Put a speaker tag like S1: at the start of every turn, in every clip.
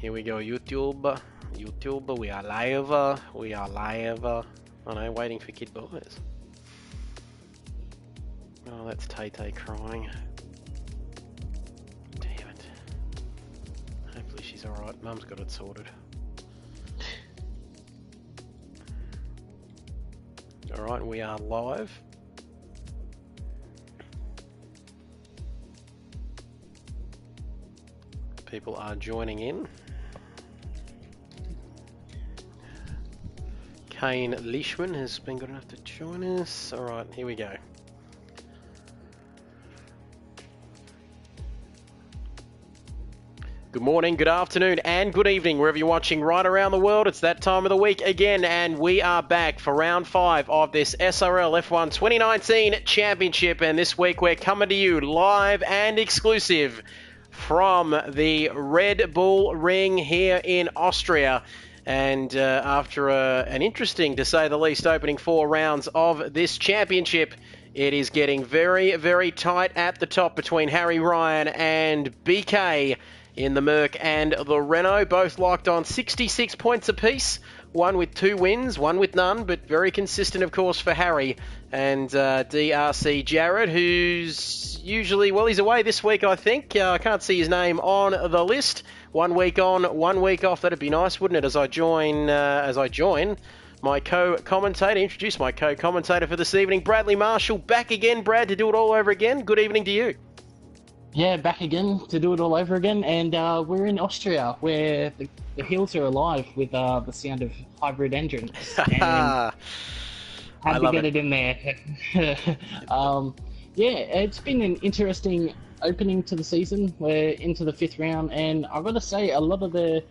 S1: here we go, YouTube. YouTube, we are live. We are live. Oh no, waiting for Kid Boys. Oh, that's Tay-Tay crying. Damn it. Hopefully she's alright. Mum's got it sorted. Alright, we are live. People are joining in. Kane Leishman has been good enough to join us. Alright, here we go. Good morning, good afternoon, and good evening, wherever you're watching right around the world. It's that time of the week again, and we are back for round 5 of this SRL F1 2019 Championship. And this week we're coming to you live and exclusive from the Red Bull Ring here in Austria. And after an interesting, to say the least, opening 4 rounds of this championship, it is getting very, very tight at the top between Harry Ryan and BK in the Merc and the Renault, both locked on 66 points apiece. One with 2 wins, one with none, but very consistent, of course, for Harry. And DRC Jared, who's usually, well, he's away this week, I think. I can't see his name on the list. 1 week on, 1 week off. That'd be nice, wouldn't it? As I join my co-commentator, introduce my co-commentator for this evening, Bradley Marshall, back again, Brad, to do it all over again. Good evening to you.
S2: Yeah, back again to do it all over again, and we're in Austria, where the hills are alive with the sound of hybrid engines. And had to get it in there. Yeah, it's been an interesting opening to the season. We're into the 5th round, and I've got to say, a lot of the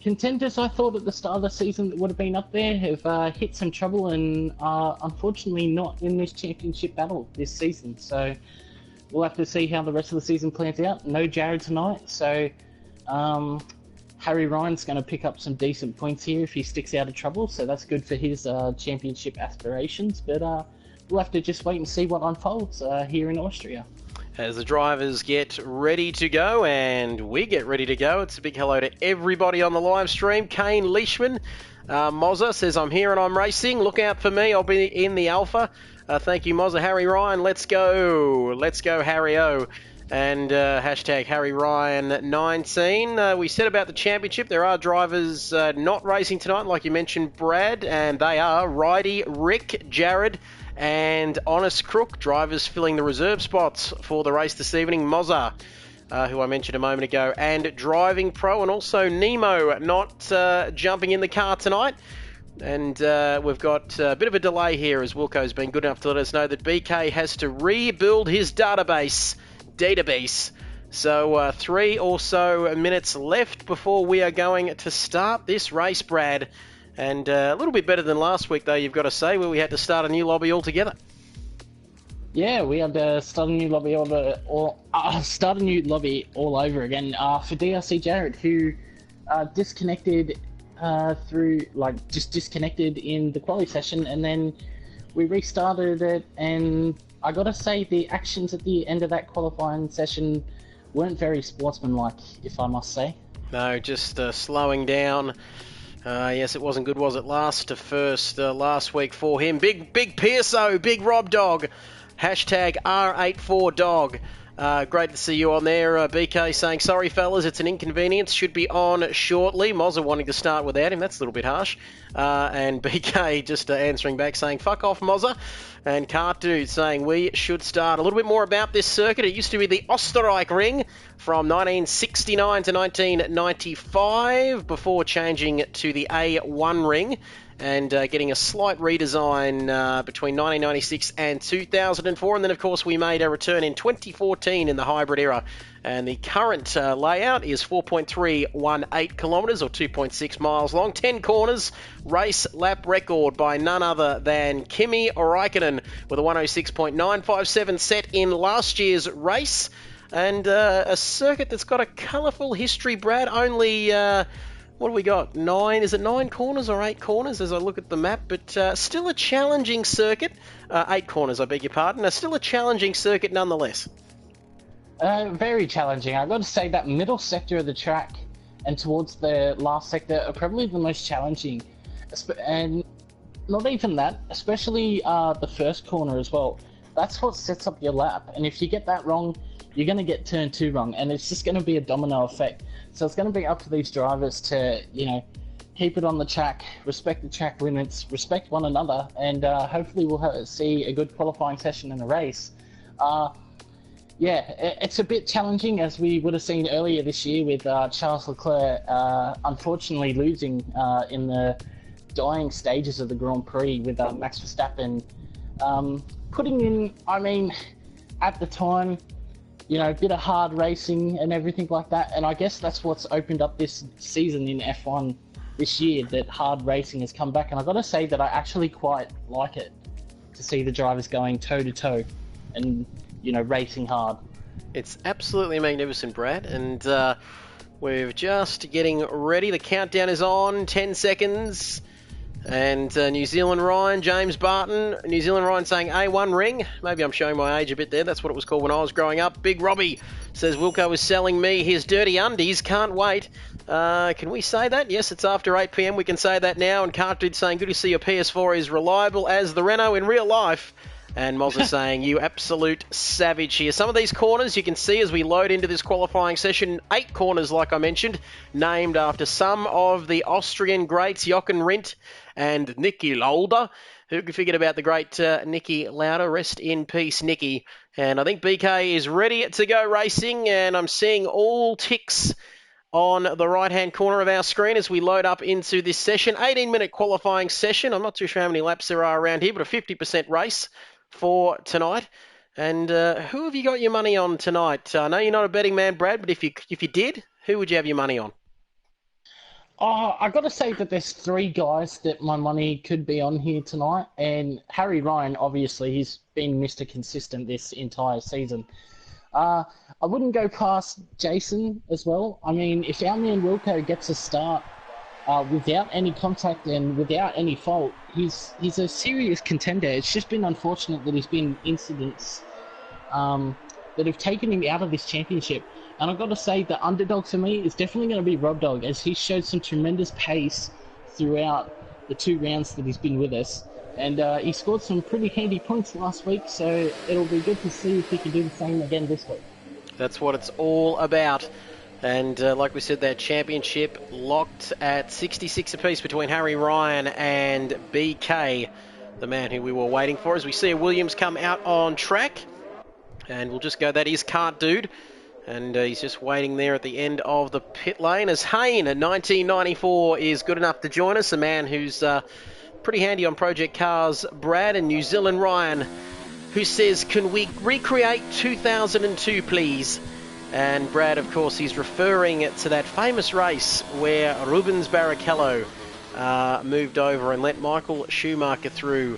S2: contenders I thought at the start of the season that would have been up there have hit some trouble, and are unfortunately not in this championship battle this season. So we'll have to see how the rest of the season plans out. No Jared tonight, so Harry Ryan's going to pick up some decent points here if he sticks out of trouble, so that's good for his championship aspirations. But we'll have to just wait and see what unfolds here in Austria.
S1: As the drivers get ready to go, and we get ready to go, it's a big hello to everybody on the live stream. Kane Leishman, Mozza says, I'm here and I'm racing. Look out for me. I'll be in the Alpha. Thank you, Mozza. Harry Ryan, let's go. Let's go, Harry-O. And hashtag Harry Ryan 19. We said about the championship, there are drivers not racing tonight, like you mentioned, Brad, and they are Righty, Rick, Jared, and Honest Crook, drivers filling the reserve spots for the race this evening. Mozza, who I mentioned a moment ago, and Driving Pro, and also Nemo not jumping in the car tonight. And we've got a bit of a delay here, as Wilco's been good enough to let us know that BK has to rebuild his database. So 3 or so minutes left before we are going to start this race, Brad. And a little bit better than last week, though, you've got to say, where we had to start a new lobby altogether.
S2: Yeah, we had to start a new lobby all over again for DRC Jared, who disconnected disconnected in the quali session, and then we restarted it, and I gotta say the actions at the end of that qualifying session weren't very sportsmanlike, if I must say.
S1: No, just slowing down. Yes, it wasn't good, was it? Last week for him. Big Pearso, big Rob Dog. Hashtag R84Dog. Great to see you on there. BK saying, sorry fellas, it's an inconvenience. Should be on shortly. Mozza wanting to start without him. That's a little bit harsh. And BK just answering back saying, fuck off, Mozza. And Cartoon saying, we should start. A little bit more about this circuit. It used to be the Österreich Ring from 1969 to 1995 before changing to the A1 Ring and getting a slight redesign between 1996 and 2004. And then, of course, we made a return in 2014 in the hybrid era. And the current layout is 4.318 kilometres or 2.6 miles long, 10 corners, race lap record by none other than Kimi Räikkönen with a 106.957 set in last year's race. And a circuit that's got a colourful history, Brad. Only what do we got? 9? Is it 9 corners or 8 corners as I look at the map? But still a challenging circuit. 8 corners, I beg your pardon. Still a challenging circuit nonetheless.
S2: Very challenging. I've got to say that middle sector of the track and towards the last sector are probably the most challenging. And not even that, especially the first corner as well. That's what sets up your lap. And if you get that wrong, you're going to get turn 2 wrong. And it's just going to be a domino effect. So it's going to be up to these drivers to, keep it on the track, respect the track limits, respect one another, and hopefully we'll see a good qualifying session in the race. It's a bit challenging, as we would have seen earlier this year with Charles Leclerc unfortunately losing in the dying stages of the Grand Prix with Max Verstappen putting in, at the time, a bit of hard racing and everything like that. And I guess that's what's opened up this season in F1 this year, that hard racing has come back. And I've got to say that I actually quite like it, to see the drivers going toe-to-toe and, racing hard.
S1: It's absolutely magnificent, Brad. And we're just getting ready. The countdown is on, 10 seconds. And New Zealand Ryan, James Barton, New Zealand Ryan saying A1 ring. Maybe I'm showing my age a bit there. That's what it was called when I was growing up. Big Robbie says Wilco is selling me his dirty undies. Can't wait. Can we say that? Yes, it's after 8 p.m. We can say that now. And Cartridge saying, good to see your PS4 is reliable as the Renault in real life. And Moz is saying, you absolute savage here. Some of these corners you can see as we load into this qualifying session. 8 corners, like I mentioned, named after some of the Austrian greats, Jochen Rindt and Niki Lauda. Who could forget about the great Niki Lauda? Rest in peace, Niki. And I think BK is ready to go racing. And I'm seeing all ticks on the right-hand corner of our screen as we load up into this session. 18-minute qualifying session. I'm not too sure how many laps there are around here, but a 50% race for tonight. And who have you got your money on tonight? I know you're not a betting man, Brad, but if you did, who would you have your money on?
S2: I got to say that there's 3 guys that my money could be on here tonight. And Harry Ryan, obviously, he's been Mr. Consistent this entire season. I wouldn't go past Jason as well. If our man Wilco gets a start without any contact and without any fault, he's a serious contender. It's just been unfortunate that there's been incidents that have taken him out of this championship. And I've got to say, the underdog for me is definitely going to be Rob Dog, as he showed some tremendous pace throughout the 2 rounds that he's been with us. And he scored some pretty handy points last week, so it'll be good to see if he can do the same again this week. That's
S1: what it's all about. And like we said, that championship locked at 66 apiece between Harry Ryan and BK, the man who we were waiting for. As we see Williams come out on track, and we'll just go, that is Cart Dude. And he's just waiting there at the end of the pit lane as Hayne at 1994 is good enough to join us, a man who's pretty handy on Project Cars, Brad. And New Zealand Ryan, who says, can we recreate 2002, please? And Brad, of course, he's referring to that famous race where Rubens Barrichello moved over and let Michael Schumacher through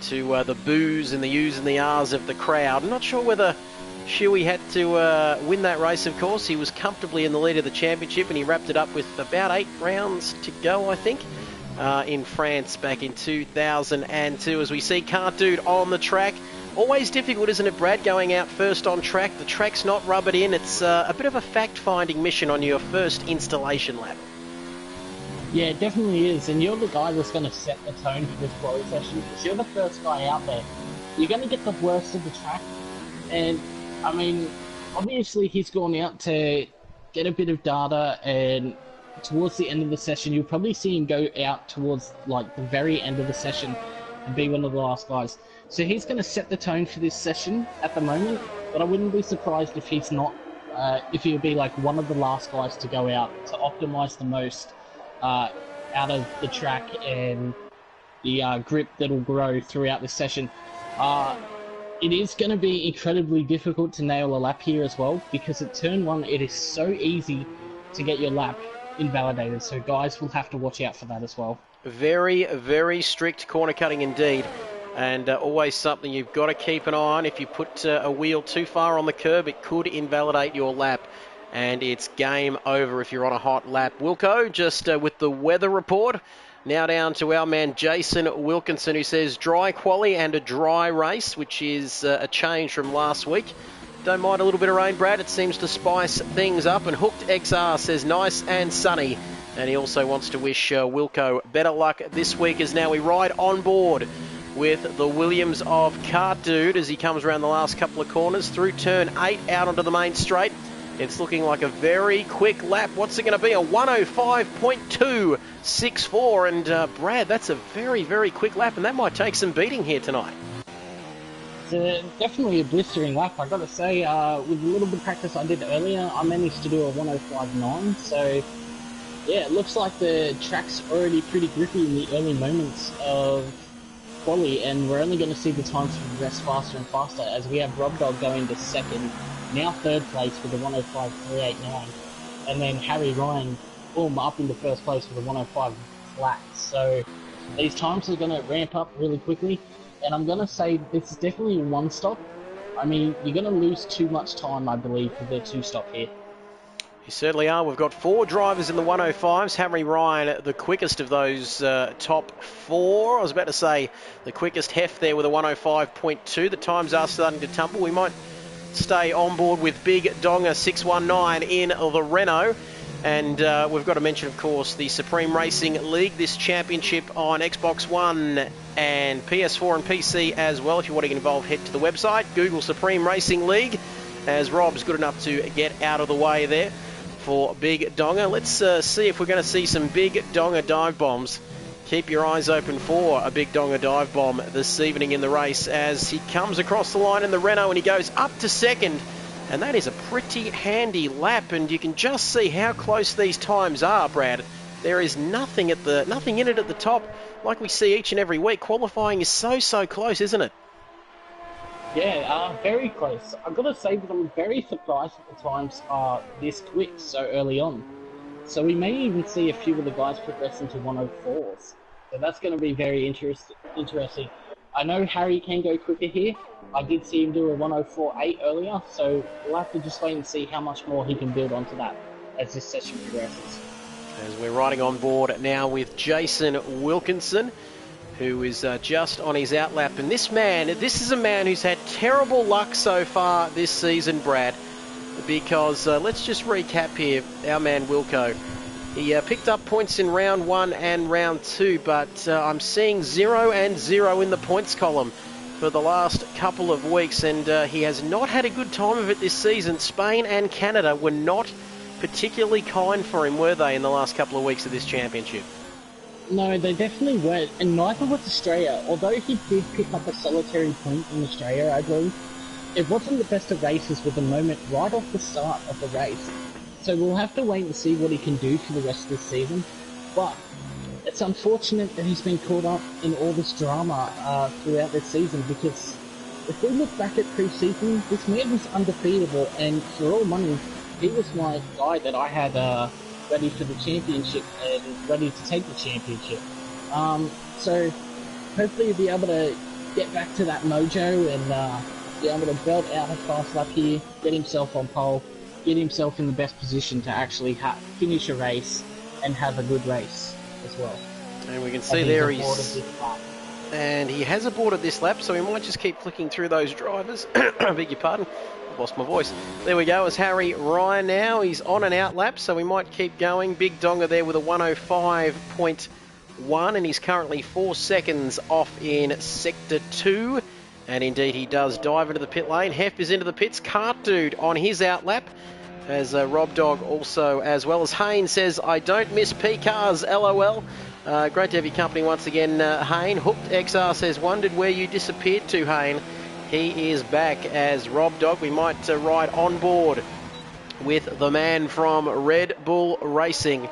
S1: to the boos and the U's and the R's of the crowd. I'm not sure whether Shuey had to win that race, of course. He was comfortably in the lead of the championship, and he wrapped it up with about 8 rounds to go, I think, in France back in 2002. As we see Cart Dude on the track. Always difficult, isn't it, Brad, going out first on track? The track's not rubbered in. It's a bit of a fact-finding mission on your first installation lap.
S2: Yeah, it definitely is. And you're the guy that's going to set the tone for this quality session, because you're the first guy out there. You're going to get the worst of the track. And, obviously he's gone out to get a bit of data, and towards the end of the session, you'll probably see him go out towards, the very end of the session and be one of the last guys. So he's going to set the tone for this session at the moment, but I wouldn't be surprised if he's not, if he'll be one of the last guys to go out to optimize the most out of the track and the grip that'll grow throughout the session. It is going to be incredibly difficult to nail a lap here as well, because at turn 1 it is so easy to get your lap invalidated, so guys will have to watch out for that as well.
S1: Very, very strict corner cutting indeed, and always something you've got to keep an eye on. If you put a wheel too far on the curb, it could invalidate your lap, and it's game over if you're on a hot lap. Wilco, just with the weather report. Now down to our man Jason Wilkinson, who says dry quali and a dry race, which is a change from last week. Don't mind a little bit of rain, Brad. It seems to spice things up. And Hooked XR says nice and sunny. And he also wants to wish Wilco better luck this week as now we ride on board with the Williams of Cart Dude as he comes around the last couple of corners through turn 8 out onto the main straight. It's looking like a very quick lap. What's it going to be? A 105.264. And Brad, that's a very, very quick lap, and that might take some beating here tonight.
S2: It's definitely a blistering lap, I got to say. With a little bit of practice I did earlier, I managed to do a 105.9. So yeah, it looks like the track's already pretty grippy in the early moments of quali, and we're only going to see the times progress faster and faster as we have Rob Dog going to second, now third place with a 105.389, and then Harry Ryan, boom, up into first place with a 105 flat. So these times are going to ramp up really quickly, and I'm going to say this is definitely a one stop. I mean, you're going to lose too much time, I believe, for the two stop here.
S1: You certainly are. We've got 4 drivers in the 105s. Harry Ryan, the quickest of those top 4. I was about to say the quickest heft there with a 105.2. The times are starting to tumble. We might stay on board with Big Donga 619 in the Renault. And we've got to mention, of course, the Supreme Racing League, this championship on Xbox One and PS4 and PC as well. If you want to get involved, head to the website, Google Supreme Racing League, as Rob's good enough to get out of the way there for Big Donga. Let's see if we're going to see some Big Donga dive bombs. Keep your eyes open for a Big Donga dive bomb this evening in the race as he comes across the line in the Renault and he goes up to second. And that is a pretty handy lap, and you can just see how close these times are, Brad. There is nothing in it at the top like we see each and every week. Qualifying is so close, isn't it?
S2: Yeah, very close. I've got to say that I'm very surprised that the times are this quick so early on. So we may even see a few of the guys progress into 104s. So that's going to be very interesting. I know Harry can go quicker here. I did see him do a 104.8 earlier, so we'll have to just wait and see how much more he can build onto that as this session progresses.
S1: As we're riding on board now with Jason Wilkinson, who is just on his outlap. And this is a man who's had terrible luck so far this season, Brad, because let's just recap here. Our man Wilco, he picked up points in round 1 and round 2, but I'm seeing 0 and 0 in the points column for the last couple of weeks, and he has not had a good time of it this season. Spain and Canada were not particularly kind for him, were they, in the last couple of weeks of this championship?
S2: No, they definitely weren't, and neither was Australia. Although he did pick up a solitary point in Australia, I believe, it wasn't the best of races with the moment right off the start of the race. So we'll have to wait and see what he can do for the rest of the season. But it's unfortunate that he's been caught up in all this drama throughout this season, because if we look back at pre-season, this man was undefeatable, and for all money, he was my guy that I had ready for the championship and ready to take the championship. So hopefully he'll be able to get back to that mojo and be able to belt out a fast lap here, get himself on pole, get himself in the best position to actually finish a race and have a good race as well.
S1: And we can see there he has aborted this lap, so we might just keep flicking through those drivers. I beg your pardon. Lost my voice. There we go. It's Harry Ryan now. He's on an out lap, so we might keep going. Big Donga there with a 105.1, and he's currently 4 seconds off in Sector 2. And indeed, he does dive into the pit lane. Hef is into the pits. Cart Dude on his out lap, as Rob Dog also, as well as Hayne says, I don't miss P-Cars, LOL. Great to have your company once again, Hayne. Hooked XR says, wondered where you disappeared to, Hayne. He is back as Rob Dog. We might ride on board with the man from Red Bull Racing,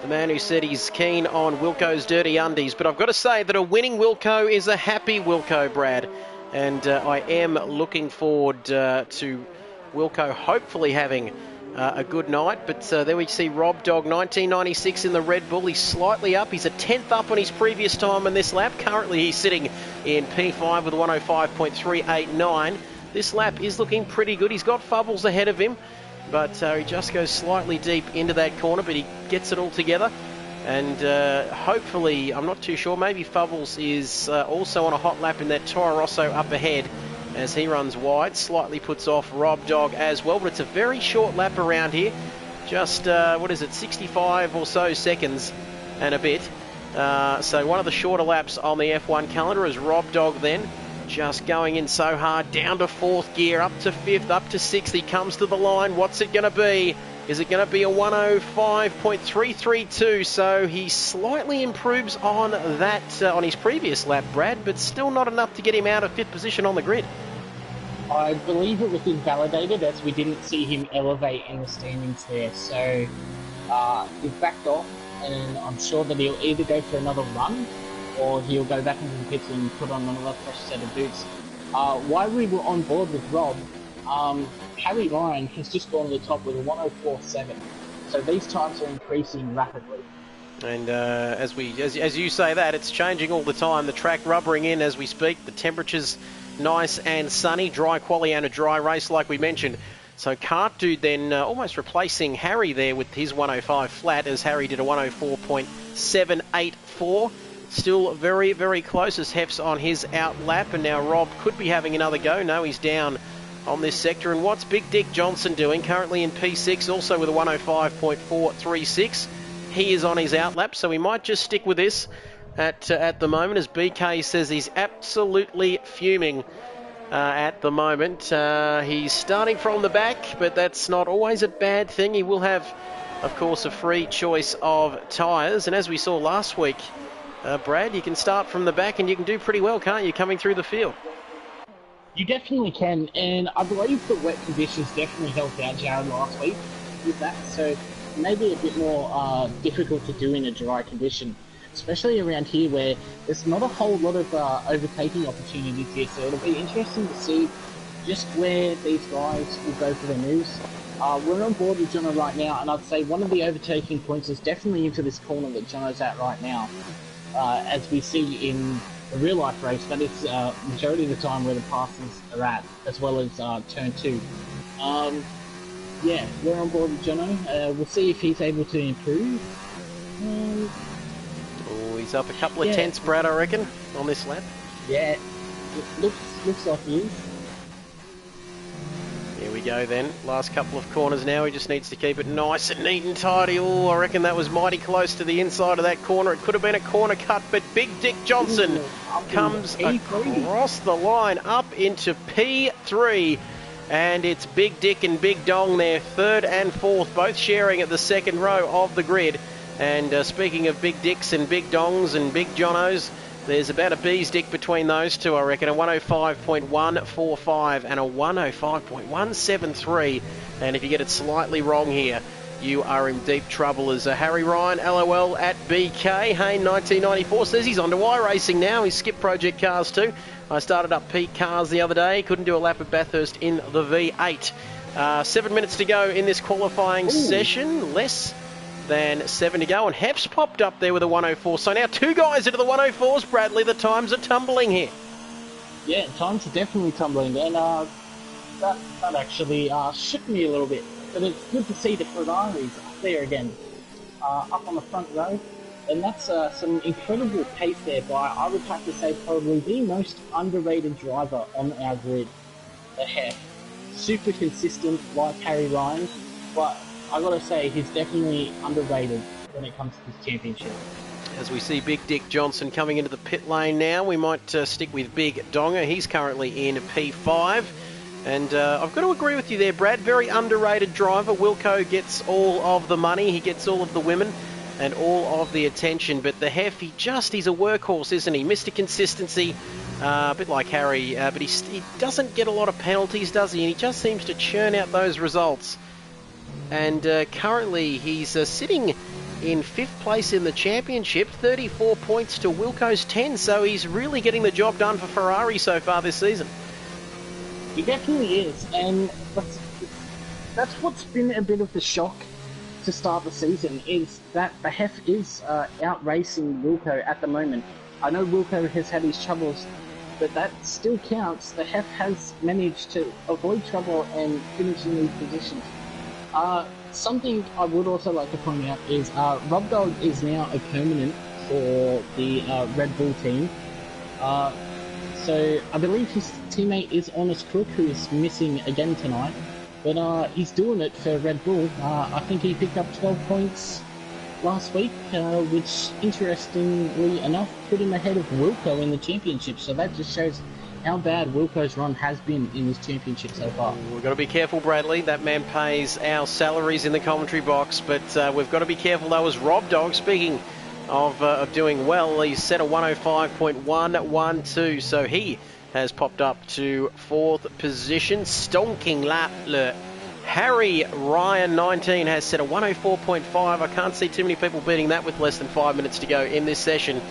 S1: the man who said he's keen on Wilco's dirty undies. But I've got to say that a winning Wilco is a happy Wilco, Brad. And I am looking forward to Wilco hopefully having a good night. But there we see Rob Dog, 1996 in the Red Bull. He's slightly up. He's a 10th up on his previous time in this lap. Currently he's sitting in P5 with 105.389. This lap is looking pretty good. He's got Fubbles ahead of him, but he just goes slightly deep into that corner, but he gets it all together. And hopefully, I'm not too sure, maybe Fubbles is also on a hot lap in that Toro Rosso up ahead. as he runs wide. Slightly puts off Rob Dog as well, but it's a very short lap around here. Just, 65 or so seconds and a bit. So one of the shorter laps on the F1 calendar is Rob Dog then. Just going in so hard, down to 4th gear, up to 5th, up to 6th. He comes to the line. What's it going to be? Is it going to be a 105.332? So he slightly improves on that on his previous lap, Brad, but still not enough to get him out of 5th position on the grid.
S2: I believe it was invalidated as we didn't see him elevate in the standings there. So he's backed off, and I'm sure that he'll either go for another run or he'll go back into the pits and put on another fresh set of boots. While we were on board with Rob, Harry Ryan has just gone to the top with a 104.7. So these times are increasing rapidly. And
S1: as you say that, it's changing all the time. The track rubbering in as we speak. The temperature's nice and sunny. Dry quali and a dry race like we mentioned. So Cart Dude then almost replacing Harry there with his 105 flat, as Harry did a 104.784. Still very, very close as Hef's on his out lap, and now Rob could be having another go. No, he's down on this sector. And what's Big Dick Johnson doing? Currently in P6, also with a 105.436. He is on his out lap, so we might just stick with this at the moment, as BK says he's absolutely fuming at the moment. He's starting from the back, but that's not always a bad thing. He will have, of course, a free choice of tyres, and as we saw last week, Brad, you can start from the back and you can do pretty well, can't you, coming through the field?
S2: You definitely can, and I believe the wet conditions definitely helped out Jared last week with that, so maybe a bit more difficult to do in a dry condition, especially around here where there's not a whole lot of overtaking opportunities here, so it'll be interesting to see just where these guys will go for their moves. We're on board with Jono right now, and I'd say one of the overtaking points is definitely into this corner that Jono's at right now. As we see in the real life race, that is majority of the time where the passes are at, as well as turn 2. Yeah, we're on board with Jono. We'll see if he's able to improve.
S1: He's up a couple of tenths, Brad, I reckon, on this lap.
S2: Yeah, it looks like he is.
S1: Here we go then. Last couple of corners now. He just needs to keep it nice and neat and tidy. Oh, I reckon that was mighty close to the inside of that corner. It could have been a corner cut, but Big Dick Johnson comes across the line up into P3. And it's Big Dick and Big Dong there, 3rd and 4th, both sharing at the 2nd row of the grid. And speaking of Big Dicks and Big Dongs and Big Jonos, there's about a bee's dick between those two, I reckon. A 105.145 and a 105.173. And if you get it slightly wrong here, you are in deep trouble. As Harry Ryan, LOL at BK. Hayne 1994 says he's on to iRacing now. He's skipped Project Cars too. I started up Pete Cars the other day. Couldn't do a lap at Bathurst in the V8. 7 minutes to go in this qualifying session. Less than 7 to go, and Hef's popped up there with a 104. So now 2 guys into the 104s, Bradley. The times are tumbling here.
S2: Yeah, times are definitely tumbling, and that actually shook me a little bit. But it's good to see the Ferraris up there again, up on the front row. And that's some incredible pace there by, I would have to say, probably the most underrated driver on our grid, the Hef. Super consistent, like Harry Ryan, but I gotta say, he's definitely underrated when it comes to this championship.
S1: As we see Big Dick Johnson coming into the pit lane now, we might stick with Big Donga. He's currently in P5. And I've got to agree with you there, Brad. Very underrated driver. Wilco gets all of the money. He gets all of the women and all of the attention. But the Hef, he's a workhorse, isn't he? Mr. Consistency, a bit like Harry. But he doesn't get a lot of penalties, does he? And he just seems to churn out those results. And currently he's sitting in 5th place in the championship, 34 points to Wilco's 10, so he's really getting the job done for Ferrari so far this season.
S2: He definitely is, and that's what's been a bit of the shock to start the season, is that the Hef is out-racing Wilco at the moment. I know Wilco has had his troubles, but that still counts. The Hef has managed to avoid trouble and finish in these positions. Something I would also like to point out is Rob Dog is now a permanent for the Red Bull team. So I believe his teammate is Honest Crook, who is missing again tonight. But he's doing it for Red Bull. I think he picked up 12 points last week, which, interestingly enough, put him ahead of Wilco in the championship. So that just shows how bad Wilco's run has been in this championship so far.
S1: We've got to be careful, Bradley. That man pays our salaries in the commentary box, but we've got to be careful, though, as Rob Dog, speaking of doing well, he's set a 105.112, so he has popped up to 4th position. Stonking lap. Harry Ryan 19 has set a 104.5. I can't see too many people beating that with less than 5 minutes to go in this session.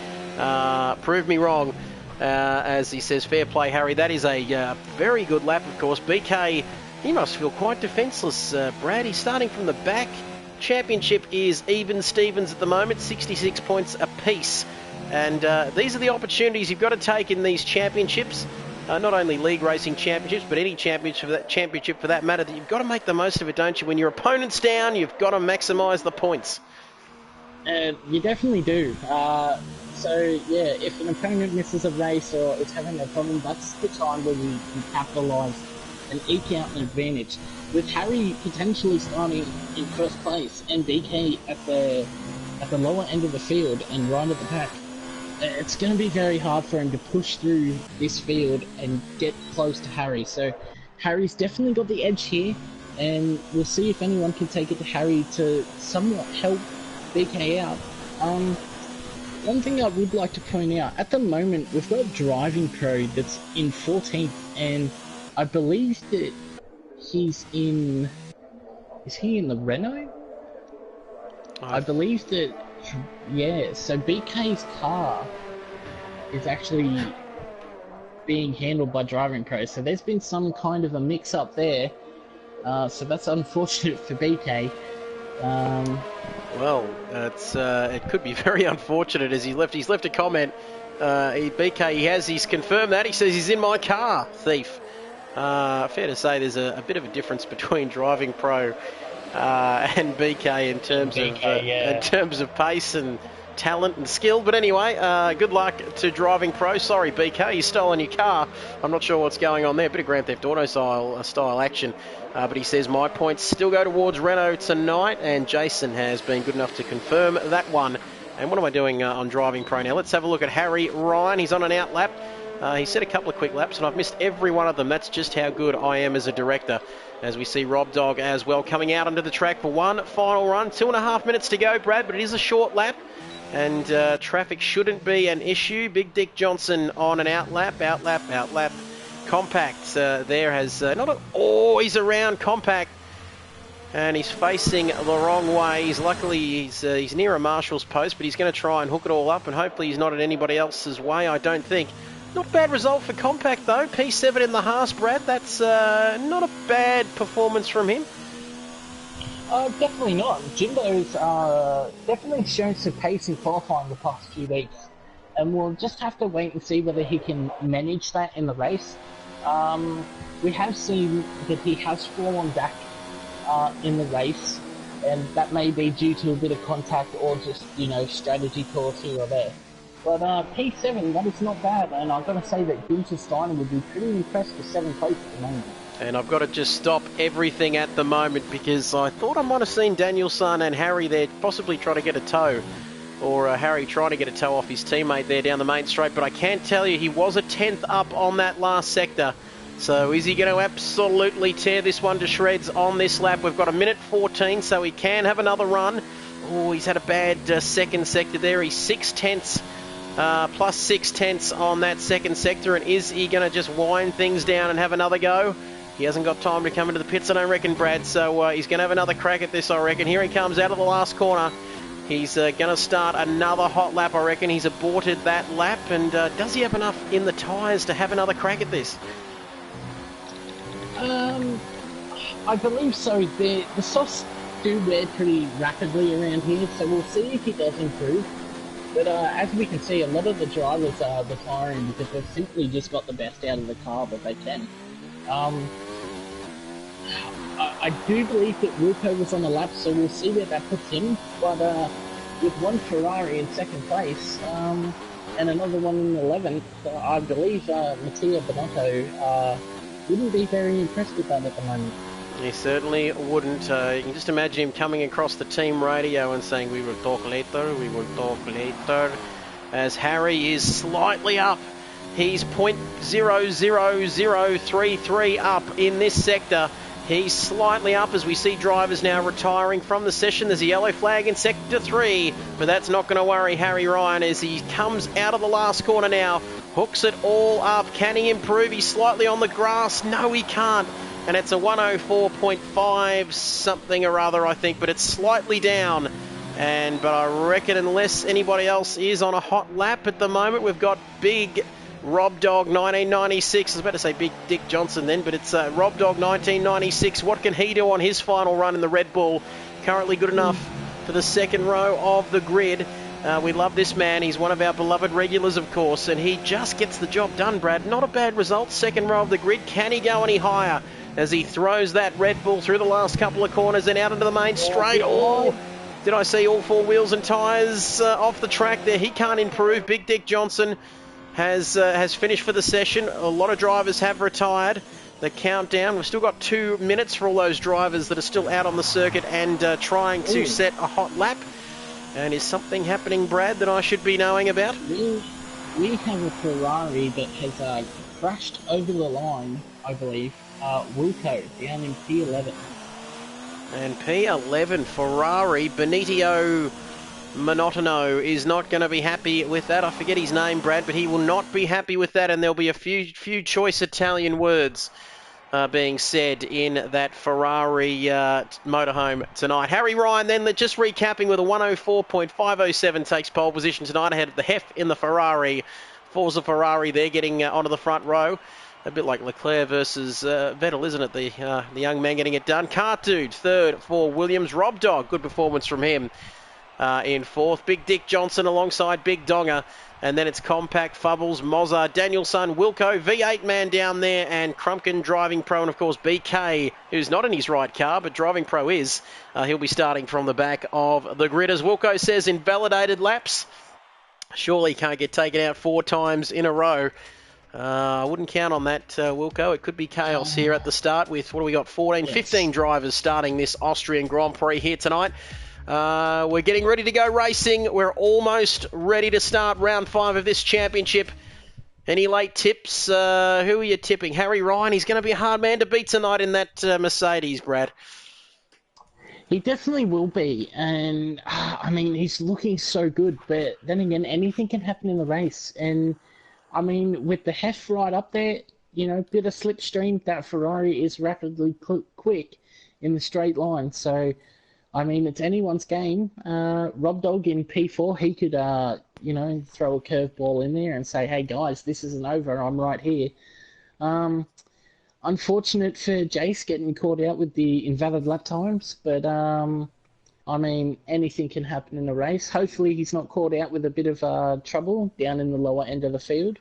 S1: Prove me wrong. As he says, fair play, Harry. That is a very good lap, of course. BK, he must feel quite defenceless, Brad. He's starting from the back. Championship is even Stevens at the moment, 66 points apiece. And these are the opportunities you've got to take in these championships. Not only league racing championships, but any championship for that matter. That you've got to make the most of it, don't you? When your opponent's down, you've got to maximise the points.
S2: You definitely do. So, yeah, if an opponent misses a race or is having a problem, that's the time where we can capitalise and eke out an advantage. With Harry potentially starting in first place and BK at the lower end of the field and right at the back, it's going to be very hard for him to push through this field and get close to Harry. So Harry's definitely got the edge here, and we'll see if anyone can take it to Harry to somewhat help BK out. One thing I would like to point out, at the moment we've got a driving pro that's in 14th, and I believe that he's in... Is he in the Renault? I believe that... Yeah, so BK's car is actually being handled by driving pro, so there's been some kind of a mix-up there. So that's unfortunate for BK.
S1: Well, it could be very unfortunate as he's left a comment. BK, he's confirmed that. He says he's in my car, thief. Fair to say there's a bit of a difference between driving pro and BK in terms of pace and talent and skill. But anyway, good luck to driving pro. Sorry, BK, you've stolen your car. I'm not sure what's going on there. A bit of Grand Theft Auto style action. But he says my points still go towards Renault tonight, and Jason has been good enough to confirm that one. And what am I doing on driving pro now? Let's have a look at Harry Ryan. He's on an out lap. He set a couple of quick laps, and I've missed every one of them. That's just how good I am as a director. As we see Rob Dog as well coming out onto the track for one final run. 2.5 minutes to go, Brad, but it is a short lap. And traffic shouldn't be an issue. Big Dick Johnson on an out lap. Compact there has he's around Compact, and he's facing the wrong way. He's near a marshal's post, but he's going to try and hook it all up, and hopefully he's not in anybody else's way. I don't think. Not a bad result for Compact though. P7 in the Haas, Brad. That's not a bad performance from him.
S2: Definitely not. Jimbo's definitely shown some pace in qualifying the past few weeks, and we'll just have to wait and see whether he can manage that in the race. We have seen that he has fallen back in the race, and that may be due to a bit of contact or just, strategy calls here or there. But P7, that is not bad, and I've got to say that Gunther Steiner would be pretty impressed with 7th place at the moment.
S1: And I've got to just stop everything at the moment because I thought I might have seen Danielson and Harry there possibly try to get a tow. Or Harry trying to get a tow off his teammate there down the main straight. But I can tell you he was a 10th up on that last sector. So is he going to absolutely tear this one to shreds on this lap? We've got 1:14, so he can have another run. Oh, he's had a bad second sector there. He's 6/10 plus 6/10 on that second sector. And is he going to just wind things down and have another go? He hasn't got time to come into the pits, I don't reckon, Brad. So he's going to have another crack at this, I reckon. Here he comes out of the last corner. He's going to start another hot lap, I reckon. He's aborted that lap. And does he have enough in the tyres to have another crack at this?
S2: I believe so. The softs do wear pretty rapidly around here, so we'll see if he does improve. But as we can see, a lot of the drivers are retiring because they've simply just got the best out of the car that they can. I do believe that Wilco was on the lap, so we'll see where that puts him. But with one Ferrari in second place, and another one in 11th. I believe Mattia Bonotto wouldn't be very impressed with that at the moment.
S1: He certainly wouldn't. You can just imagine him coming across the team radio and saying, "We will talk later, we will talk later," as Harry is slightly up. He's 0.00033 up in this sector. He's slightly up as we see drivers now retiring from the session. There's a yellow flag in Sector 3, but that's not going to worry Harry Ryan as he comes out of the last corner now. Hooks it all up. Can he improve? He's slightly on the grass. No, he can't. And it's a 104.5 something or other, I think, but it's slightly down. But I reckon unless anybody else is on a hot lap at the moment, we've got big Rob Dog 1996. I was about to say Big Dick Johnson then, but it's Rob Dog 1996. What can he do on his final run in the Red Bull? Currently good enough for the second row of the grid. We love this man. He's one of our beloved regulars, of course, and he just gets the job done, Brad. Not a bad result. Second row of the grid. Can he go any higher as he throws that Red Bull through the last couple of corners and out into the main straight? Oh, did I see all four wheels and tyres off the track there? He can't improve. Big Dick Johnson has finished for the session. A lot of drivers have retired. The countdown, we've still got 2 minutes for all those drivers that are still out on the circuit and trying to set a hot lap. And is something happening, Brad, that I should be knowing about?
S2: We have a Ferrari that has crashed over the line, I believe. Wilco down in P11.
S1: And P11, Ferrari, Benitio Monotono is not going to be happy with that. I forget his name, Brad, but he will not be happy with that, and there'll be a few choice Italian words being said in that Ferrari motorhome tonight. Harry Ryan then, just recapping with a 104.507, takes pole position tonight ahead of the Hef in the Ferrari. Forza Ferrari there getting onto the front row. A bit like Leclerc versus Vettel, isn't it? The young man getting it done. Cartude third for Williams. Rob Dog, good performance from him in fourth. Big Dick Johnson alongside Big Donga. And then it's Compact, Fubbles, Mozza, Danielson, Wilco, V8 man down there, and Crumpkin driving pro, and of course BK, who's not in his right car, but driving pro is. He'll be starting from the back of the grid. As Wilco says, invalidated laps. Surely can't get taken out 4 times in a row. I wouldn't count on that, Wilco. It could be chaos here at the start with, what do we got, 15 drivers starting this Austrian Grand Prix here tonight. We're getting ready to go racing. We're almost ready to start round 5 of this championship. Any late tips? Who are you tipping? Harry Ryan, he's going to be a hard man to beat tonight in that Mercedes, Brad.
S2: He definitely will be. And, I mean, he's looking so good. But then again, anything can happen in the race. And, I mean, with the Hef right up there, you know, bit of slipstream, that Ferrari is rapidly quick in the straight line. So, I mean, it's anyone's game. Rob Dog in P4, he could, you know, throw a curveball in there and say, hey, guys, this isn't over. I'm right here. Unfortunate for Jace getting caught out with the invalid lap times. But, I mean, anything can happen in a race. Hopefully he's not caught out with a bit of trouble down in the lower end of the field.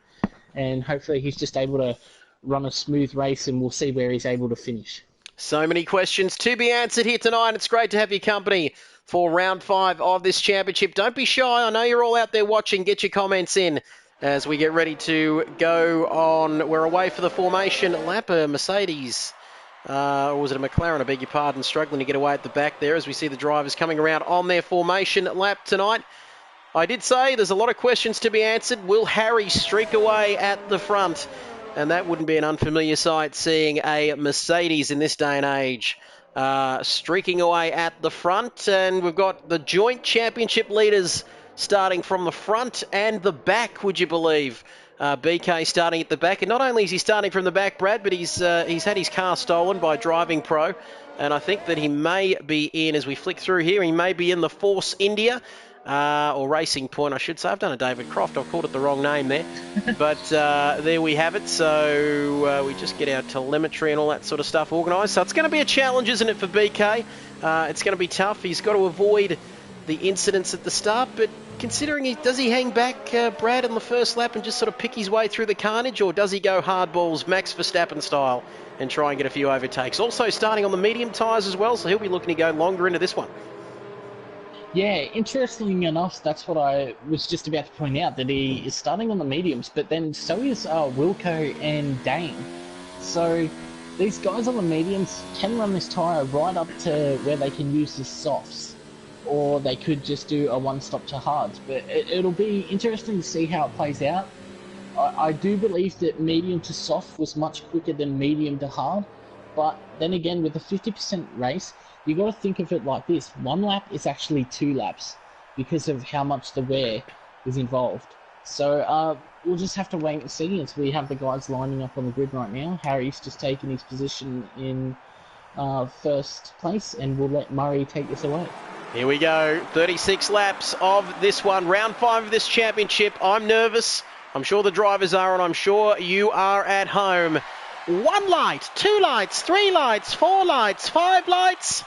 S2: And hopefully he's just able to run a smooth race and we'll see where he's able to finish.
S1: So many questions to be answered here tonight. It's great to have your company for round 5 of this championship. Don't be shy. I know you're all out there watching. Get your comments in as we get ready to go on. We're away for the formation lap. A Mercedes, or was it a McLaren? I beg your pardon. Struggling to get away at the back there as we see the drivers coming around on their formation lap tonight. I did say there's a lot of questions to be answered. Will Harry streak away at the front? And that wouldn't be an unfamiliar sight, seeing a Mercedes in this day and age streaking away at the front. And we've got the joint championship leaders starting from the front and the back, would you believe? BK starting at the back. And not only is he starting from the back, Brad, but he's had his car stolen by Driving Pro. And I think that he may be in, as we flick through here, he may be in the Force India. Or Racing Point, I should say. I've done a David Croft. I've called it the wrong name there. But there we have it. So we just get our telemetry and all that sort of stuff organised. So it's going to be a challenge, isn't it, for BK? It's going to be tough. He's got to avoid the incidents at the start. But considering, does he hang back, Brad, in the first lap and just sort of pick his way through the carnage? Or does he go hardballs, Max Verstappen style, and try and get a few overtakes? Also starting on the medium tyres as well. So he'll be looking to go longer into this one.
S2: Yeah, interestingly enough, that's what I was just about to point out, that he is starting on the mediums, but then so is Wilco and Dane. So these guys on the mediums can run this tyre right up to where they can use the softs, or they could just do a one-stop to hards. But it'll be interesting to see how it plays out. I do believe that medium to soft was much quicker than medium to hard, but then again, with a 50% race, you got to think of it like this: one lap is actually 2 laps because of how much the wear is involved. So we'll just have to wait and see as we have the guys lining up on the grid right now. Harry's just taken his position in first place, and we'll let Murray take this away.
S1: Here we go, 36 laps of this one, round 5 of this championship. I'm nervous. I'm sure the drivers are, and I'm sure you are at home. 1 light, 2 lights, 3 lights, 4 lights, 5 lights.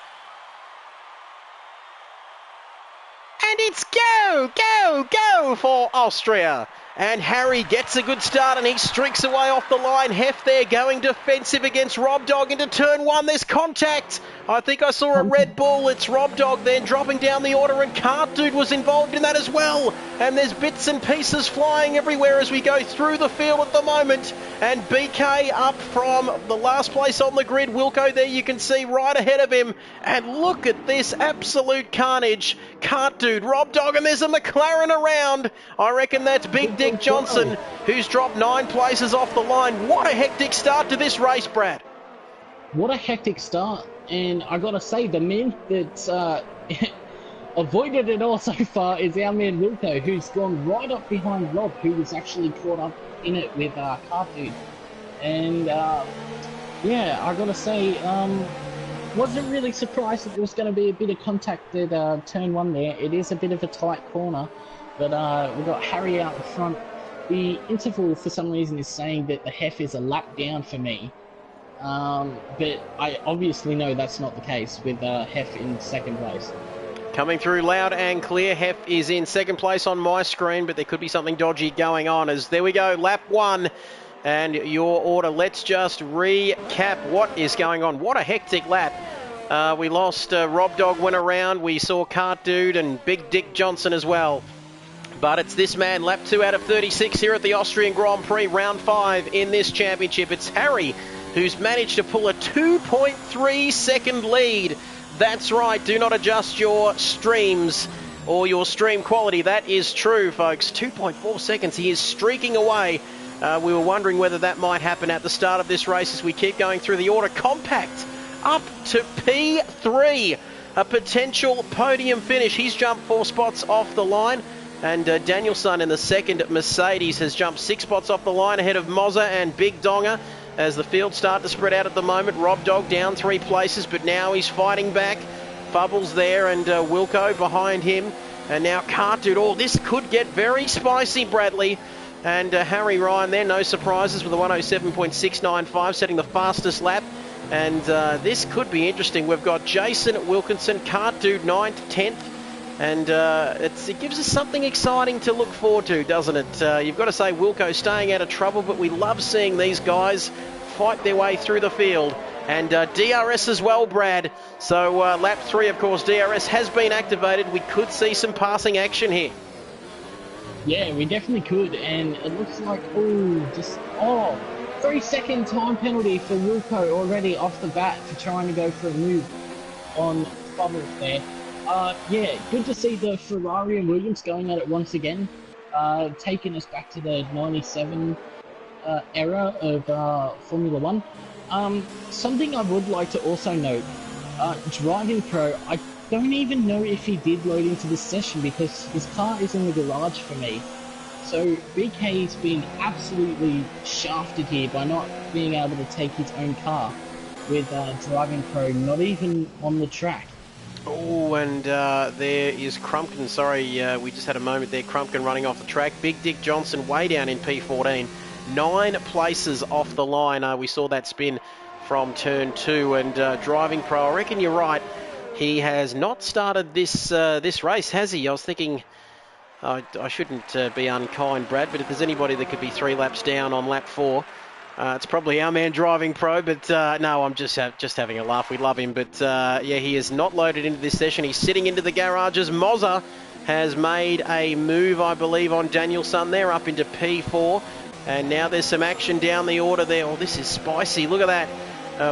S1: And it's go, go, go for Austria. And Harry gets a good start and he streaks away off the line. Hef there going defensive against Rob Dog into turn 1. There's contact. I think I saw a Red Bull. It's Rob Dog then dropping down the order, and Cart Dude was involved in that as well. And there's bits and pieces flying everywhere as we go through the field at the moment. And BK up from the last place on the grid. Wilco there you can see right ahead of him. And look at this absolute carnage. Cart Dude, Rob Dog, and there's a McLaren around. I reckon that's Big Dick Johnson, who's dropped 9 places off the line. What a hectic start to this race, Brad.
S2: What a hectic start. And I gotta say, the man that's avoided it all so far is our man Wilco, who's gone right up behind Rob, who was actually caught up in it with Cart Dude. And yeah, I gotta say, wasn't really surprised that there was going to be a bit of contact at turn 1 there. It is a bit of a tight corner, but we've got Harry out in front. The interval, for some reason, is saying that the Hef is a lap down for me. But I obviously know that's not the case with Hef in second place.
S1: Coming through loud and clear, Hef is in second place on my screen, but there could be something dodgy going on. As there we go, lap 1. And your order, let's just recap what is going on. What a hectic lap. We lost Rob Dog went around. We saw Cart Dude and Big Dick Johnson as well. But it's this man, lap 2 out of 36 here at the Austrian Grand Prix, round 5 in this championship. It's Harry who's managed to pull a 2.3 second lead. That's right, do not adjust your streams or your stream quality. That is true, folks. 2.4 seconds, he is streaking away. We were wondering whether that might happen at the start of this race as we keep going through the order. Compact up to P3, a potential podium finish. He's jumped 4 spots off the line, and Danielson in the second Mercedes has jumped 6 spots off the line ahead of Mozza and Big Donga as the field start to spread out at the moment. Rob Dog down 3 places, but now he's fighting back. Fubbles there, and Wilco behind him, and now Cart Dude. Oh, this could get very spicy, Bradley. And Harry Ryan there, no surprises, with a 107.695, setting the fastest lap. And this could be interesting. We've got Jason Wilkinson, Cart Dude 9th, 10th. And it gives us something exciting to look forward to, doesn't it? You've got to say Wilco staying out of trouble, but we love seeing these guys fight their way through the field. And DRS as well, Brad. So lap 3, of course, DRS has been activated. We could see some passing action here.
S2: Yeah, we definitely could, and it looks like, 3-second time penalty for Wilco already off the bat for trying to go for a move on Bubbles there. Yeah, good to see the Ferrari and Williams going at it once again, taking us back to the 97 era of Formula 1. Something I would like to also note, Driving Pro, I don't even know if he did load into this session because his car is in the garage for me. So BK's been absolutely shafted here by not being able to take his own car with Driving Pro not even on the track.
S1: Oh, and there is Crumpkin. Sorry, we just had a moment there. Crumpkin running off the track. Big Dick Johnson way down in P14. 9 places off the line. We saw that spin from turn 2. And Driving Pro, I reckon you're right. He has not started this race, has he? I was thinking, I shouldn't be unkind, Brad, but if there's anybody that could be 3 laps down on lap 4, It's probably our man driving pro, but no, I'm just having a laugh. We love him, but yeah, he is not loaded into this session. He's sitting into the garages. Mozza has made a move, I believe, on Danielson there, up into P4. And now there's some action down the order there. Oh, this is spicy. Look at that.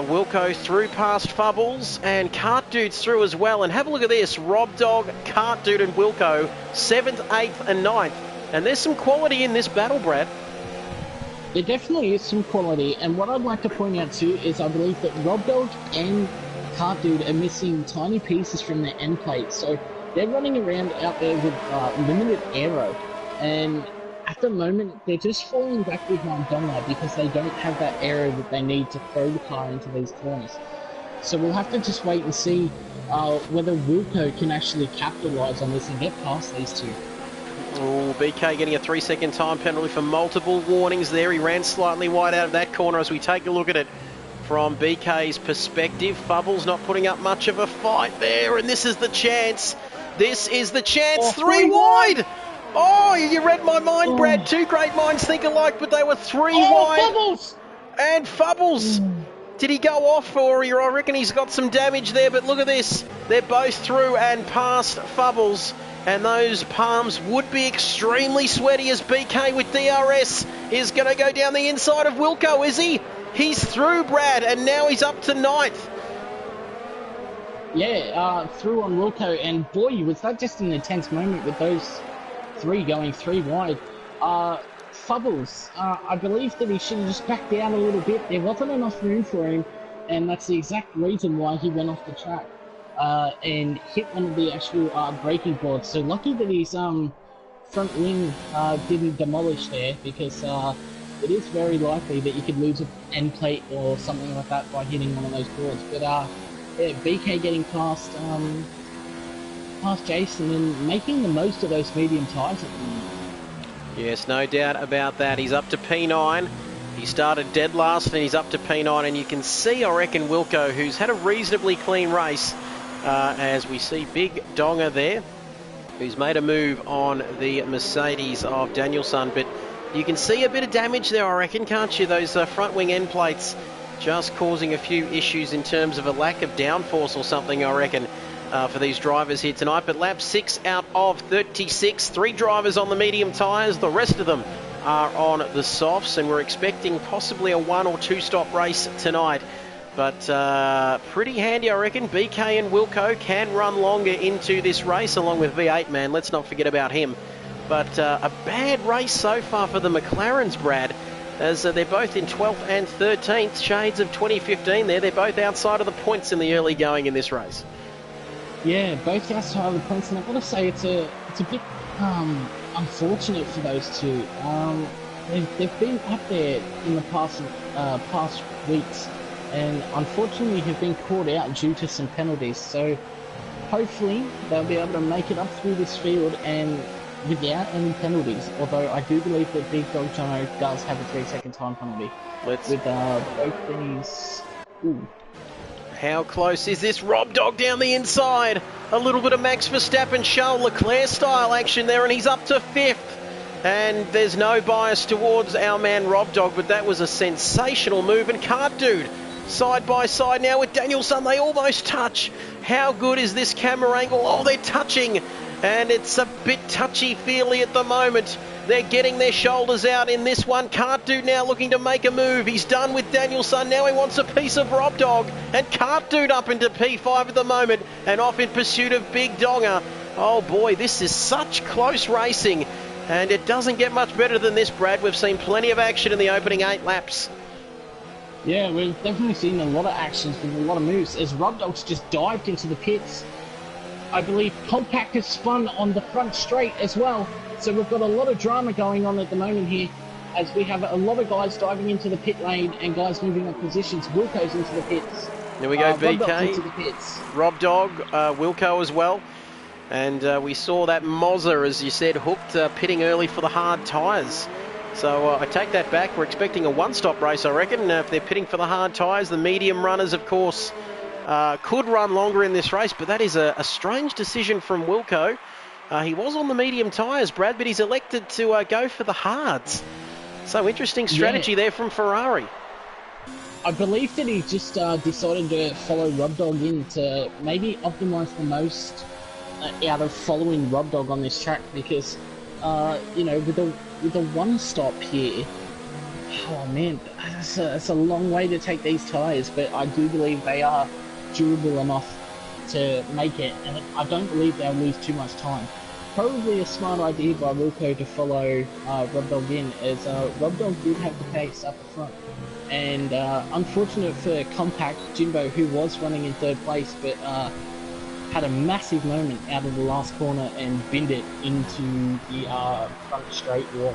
S1: Wilco through past Fubbles, and Cart Dude's through as well. And have a look at this. Rob Dog, Cart Dude and Wilco, 7th, 8th and 9th. And there's some quality in this battle, Brad.
S2: There definitely is some quality, and what I'd like to point out too is I believe that Rob Dog and Cart Dude are missing tiny pieces from their end plate, so they're running around out there with limited aero, and at the moment they're just falling back behind Donga because they don't have that aero that they need to throw the car into these corners. So we'll have to just wait and see whether Wilco can actually capitalise on this and get past these two.
S1: Oh, BK getting a 3-second time penalty for multiple warnings there. He ran slightly wide out of that corner as we take a look at it from BK's perspective. Fubbles not putting up much of a fight there, and this is the chance. This is the chance.
S2: Oh,
S1: 3 wide. Oh, you read my mind, Brad. Two great minds think alike, but they were 3 wide.
S2: Fubbles!
S1: And Fubbles. Did he go off, or I reckon he's got some damage there, but look at this. They're both through and past Fubbles. And those palms would be extremely sweaty as BK with DRS is going to go down the inside of Wilco, is he? He's through, Brad, and now he's up to 9th.
S2: Yeah, through on Wilco, and boy, was that just an intense moment with those 3 going 3 wide. Fubbles, I believe that he should have just backed down a little bit. There wasn't enough room for him, and that's the exact reason why he went off the track. And hit one of the actual braking boards. So lucky that his front wing didn't demolish there, because it is very likely that you could lose an end plate or something like that by hitting one of those boards. But yeah, BK getting past Jason and making the most of those medium tyres at the moment.
S1: Yes, no doubt about that. He's up to P9. He started dead last and he's up to P9, and you can see, I reckon, Wilco, who's had a reasonably clean race, as we see Big Donga there, who's made a move on the Mercedes of Danielson. But you can see a bit of damage there, I reckon, can't you? Those front wing end plates just causing a few issues in terms of a lack of downforce or something, I reckon, for these drivers here tonight. But lap 6 out of 36, 3 drivers on the medium tyres. The rest of them are on the softs, and we're expecting possibly a 1 or 2 stop race tonight. But pretty handy, I reckon. BK and Wilco can run longer into this race, along with V8 man. Let's not forget about him. But a bad race so far for the McLarens, Brad, as they're both in 12th and 13th, shades of 2015 there. They're both outside of the points in the early going in this race.
S2: Yeah, both outside of the points, and I've got to say it's a bit unfortunate for those two. They've been up there in the past weeks, and unfortunately have been caught out due to some penalties. So hopefully they'll be able to make it up through this field and without any penalties. Although I do believe that Big Dog Jono does have a 3-second time penalty. With both these. Ooh.
S1: How close is this? Rob Dog down the inside. A little bit of Max Verstappen, Charles Leclerc style action there, and he's up to 5th. And there's no bias towards our man Rob Dog, but that was a sensational move. And Cart Dude, side by side now with Danielson. They almost touch. How good is this camera angle? Oh, they're touching. And it's a bit touchy-feely at the moment. They're getting their shoulders out in this one. Cart Dude now looking to make a move. He's done with Danielson. Now he wants a piece of Rob Dog. And Cart Dude up into P5 at the moment and off in pursuit of Big Donga. Oh boy, this is such close racing. And it doesn't get much better than this, Brad. We've seen plenty of action in the opening 8 laps.
S2: Yeah, we've definitely seen a lot of actions with a lot of moves as Rob Dog's just dived into the pits. I believe Compact has spun on the front straight as well. So we've got a lot of drama going on at the moment here as we have a lot of guys diving into the pit lane and guys moving up positions. Wilco's into the pits.
S1: There we go, BK.
S2: Rob Dog's into the pits.
S1: Rob Dog, Wilco as well. And we saw that Mozza, as you said, hooked, pitting early for the hard tyres. So I take that back. We're expecting a one-stop race, I reckon. If they're pitting for the hard tyres, the medium runners, of course, could run longer in this race. But that is a strange decision from Wilco. He was on the medium tyres, Brad, but he's elected to go for the hards. So interesting strategy there from Ferrari.
S2: I believe that he just decided to follow Rob Dog in to maybe optimise the most out of following Rob Dog on this track, because you know, with the one stop here, oh man, it's a long way to take these tyres, but I do believe they are durable enough to make it, and I don't believe they'll lose too much time. Probably a smart idea by Wilco to follow Rob Dog in, as Rob Dog did have the pace up the front. And unfortunate for Compact, Jimbo, who was running in third place, but had a massive moment out of the last corner and binned it into the front straight wall.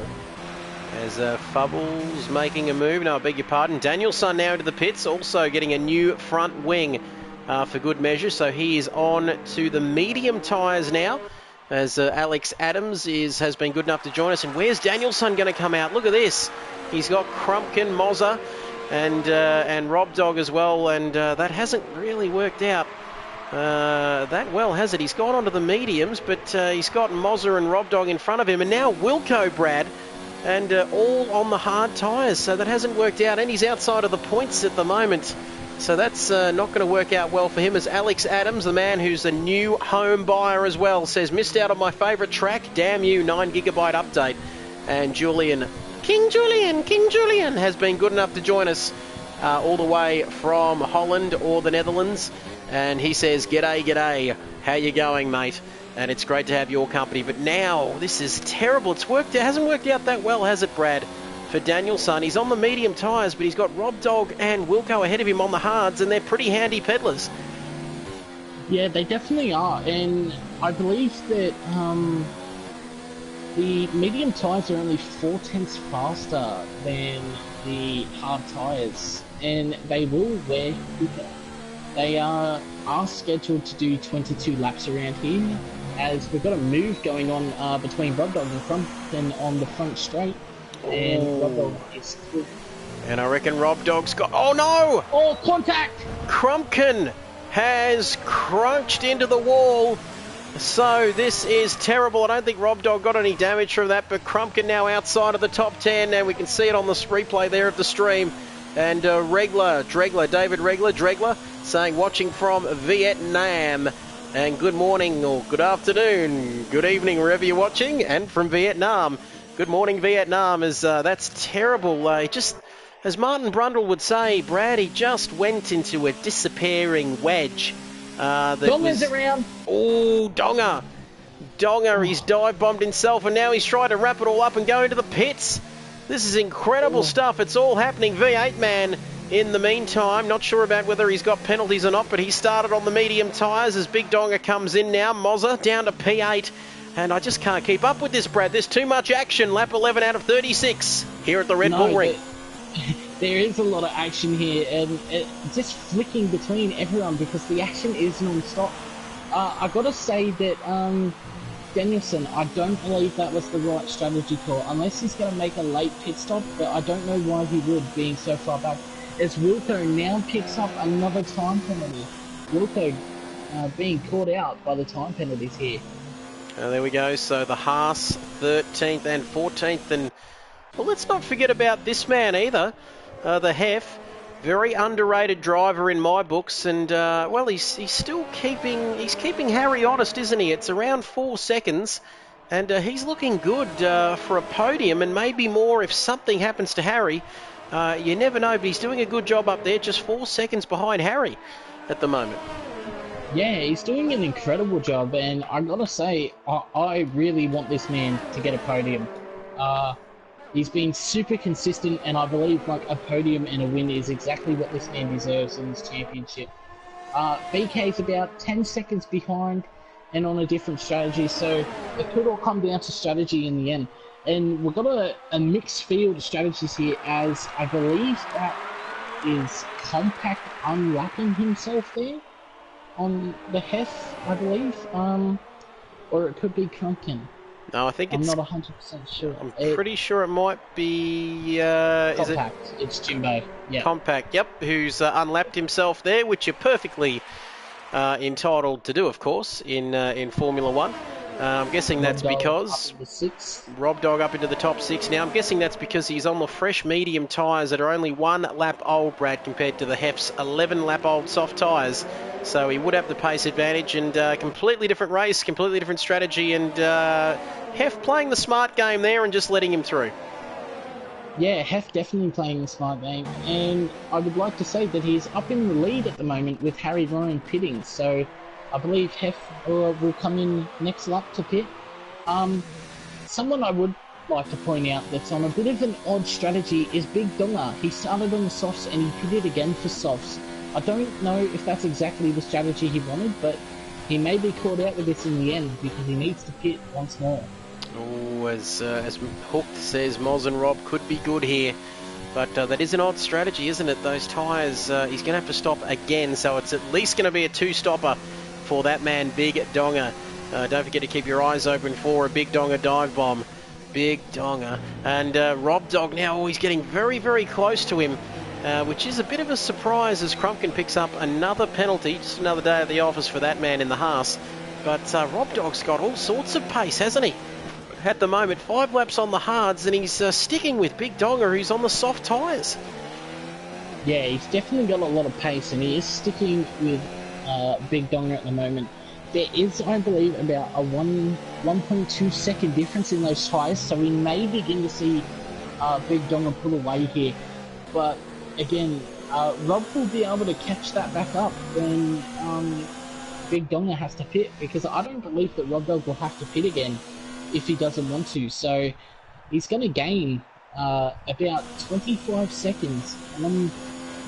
S1: As Fubbles making a move. No, I beg your pardon. Danielson now into the pits, also getting a new front wing for good measure. So he is on to the medium tyres now, as Alex Adams has been good enough to join us. And where's Danielson going to come out? Look at this. He's got Crumpkin, Mozza, and Rob Dog as well, and that hasn't really worked out that well, has it? He's gone onto the mediums, but he's got Mozza and Rob Dog in front of him, and now Wilco, Brad, and all on the hard tyres, so that hasn't worked out, and he's outside of the points at the moment. So that's not going to work out well for him, as Alex Adams, the man who's a new home buyer as well, says, missed out on my favourite track, damn you, 9 gigabyte update. And King Julian has been good enough to join us all the way from Holland or the Netherlands. And he says, g'day, how you going, mate? And it's great to have your company. But now, this is terrible. It hasn't worked out that well, has it, Brad? For Danielson, he's on the medium tyres, but he's got Rob Dog and Wilco ahead of him on the hards, and they're pretty handy peddlers.
S2: Yeah, they definitely are, and I believe that the medium tyres are only 4/10 faster than the hard tyres, and they will wear quicker. They are scheduled to do 22 laps around here, as we've got a move going on between Rob Dog and Crumpton on the front straight. And Rob Dog is good.
S1: And I reckon Rob Dog's got... Oh, no!
S2: Oh, contact!
S1: Crumpkin has crunched into the wall. So this is terrible. I don't think Rob Dog got any damage from that, but Crumpkin now outside of the top 10, and we can see it on the replay there of the stream. And David Regler, saying, watching from Vietnam. And good morning, or good afternoon, good evening, wherever you're watching, and from Vietnam. Good morning, Vietnam, as that's terrible. Just, as Martin Brundle would say, Brad, he just went into a disappearing wedge.
S2: Donga's around.
S1: Oh, Donga, he's dive-bombed himself, and now he's trying to wrap it all up and go into the pits. This is incredible stuff. It's all happening. V8 man in the meantime. Not sure about whether he's got penalties or not, but he started on the medium tyres as Big Donga comes in now. Mozza down to P8. And I just can't keep up with this, Brad. There's too much action. Lap 11 out of 36 here at the Red Bull Ring.
S2: There is a lot of action here, and just flicking between everyone because the action is non-stop. I got to say that Danielson, I don't believe that was the right strategy call, unless he's going to make a late pit stop, but I don't know why he would, being so far back. As Wilco now picks up another time penalty. Wilco being caught out by the time penalties here.
S1: There we go. So the Haas 13th and 14th, and well, let's not forget about this man either, the Hef. Very underrated driver in my books, and well, he's still keeping Harry honest, isn't he? It's around 4 seconds, and he's looking good for a podium, and maybe more if something happens to Harry. You never know, but he's doing a good job up there, just 4 seconds behind Harry at the moment.
S2: Yeah, he's doing an incredible job, and I gotta say, I really want this man to get a podium. He's been super consistent, and I believe like a podium and a win is exactly what this man deserves in this championship. BK's about 10 seconds behind and on a different strategy, so it could all come down to strategy in the end. And we've got a mixed field of strategies here, as I believe that is Compact unwrapping himself there on the Hef, I believe, or it could be Crumpkin.
S1: No, I think
S2: I'm
S1: it's...
S2: not 100% sure.
S1: I'm pretty sure it might be...
S2: Compact.
S1: Is it?
S2: It's Jimbo. Yeah.
S1: Compact, yep, who's unlapped himself there, which you're perfectly entitled to do, of course, in Formula 1. I'm guessing that's because Rob Dog up into the top 6. Now, I'm guessing that's because he's on the fresh medium tyres that are only 1 lap old, Brad, compared to the Hef's 11 lap old soft tyres. So he would have the pace advantage, and completely different race, completely different strategy, and Hef playing the smart game there and just letting him through.
S2: Yeah, Hef definitely playing the smart game, and I would like to say that he's up in the lead at the moment with Harry Ryan pitting, so I believe Hef will come in next lap to pit. Someone I would like to point out that's on a bit of an odd strategy is Big Donga. He started on the softs and he pitted again for softs. I don't know if that's exactly the strategy he wanted, but he may be caught out with this in the end because he needs to pit once more.
S1: Oh, as Hooked says, Moz and Rob could be good here. But that is an odd strategy, isn't it? Those tyres, he's going to have to stop again, so it's at least going to be a 2-stopper for that man, Big Donga. Don't forget to keep your eyes open for a Big Donga dive bomb. Big Donga. And Rob Dog now, he's getting very, very close to him, which is a bit of a surprise as Crumpkin picks up another penalty. Just another day at the office for that man in the Haas. But Rob Dog's got all sorts of pace, hasn't he? At the moment, 5 laps on the hards, and he's sticking with Big Donga, who's on the soft tyres.
S2: Yeah, he's definitely got a lot of pace, and he is sticking with Big Donga at the moment. There is, I believe, about a 1.2 second difference in those tyres, so we may begin to see Big Donga pull away here. But again, Rob will be able to catch that back up when Big Donga has to pit, because I don't believe that Rob Dog will have to pit again if he doesn't want to. So he's going to gain about 25 seconds on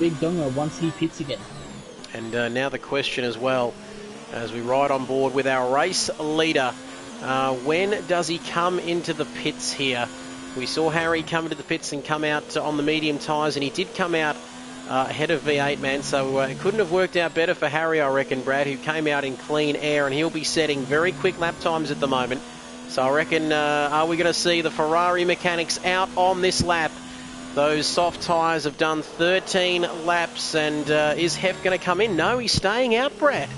S2: Big Donga once he pits again.
S1: And now the question as well, as we ride on board with our race leader, when does he come into the pits here? We saw Harry come into the pits and come out on the medium tyres, and he did come out ahead of V8 man, so it couldn't have worked out better for Harry, I reckon, Brad, who came out in clean air, and he'll be setting very quick lap times at the moment. So I reckon, are we going to see the Ferrari mechanics out on this lap? Those soft tyres have done 13 laps, and is Hef going to come in? No, he's staying out, Brad.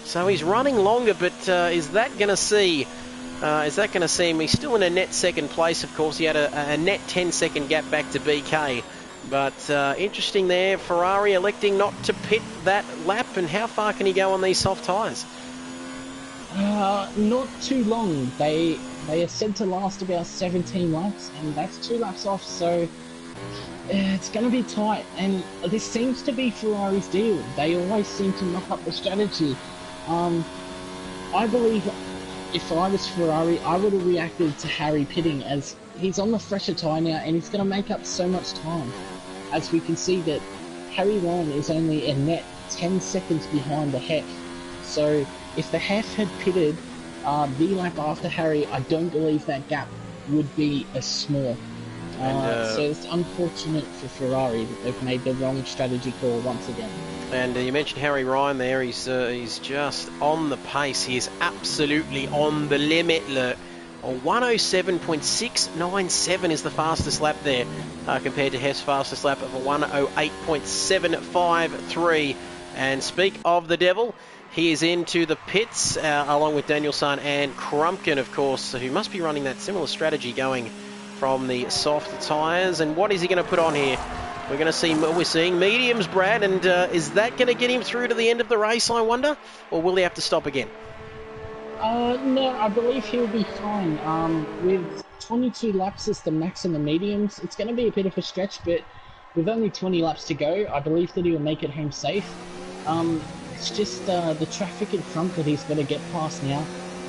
S1: So he's running longer, but is that going to see him? He's still in a net second place, of course. He had a net 10-second gap back to BK. But interesting there, Ferrari electing not to pit that lap, and how far can he go on these soft tyres?
S2: Not too long. They are said to last about 17 laps, and that's 2 laps off, so it's going to be tight. And this seems to be Ferrari's deal. They always seem to knock up the strategy. I believe if I was Ferrari, I would have reacted to Harry pitting, as he's on the fresher tyre now, and he's going to make up so much time. As we can see that Harry Ryan is only a net 10 seconds behind the Hef. So if the Hef had pitted the lap after Harry, I don't believe that gap would be as small. So it's unfortunate for Ferrari that they've made the wrong strategy call once again.
S1: And you mentioned Harry Ryan there. He's just on the pace. He is absolutely on the limit. Look, a 107.697 is the fastest lap there, compared to Hef's fastest lap of a 108.753. And speak of the devil, he is into the pits, along with Danielson and Crumpkin, of course, who must be running that similar strategy going from the soft tyres. And what is he going to put on here? We're seeing mediums, Brad, and is that going to get him through to the end of the race, I wonder? Or will he have to stop again?
S2: No, I believe he'll be fine. With 22 laps as the max in the mediums, it's going to be a bit of a stretch, but with only 20 laps to go, I believe that he'll make it home safe. It's just the traffic in front that he's got to get past now,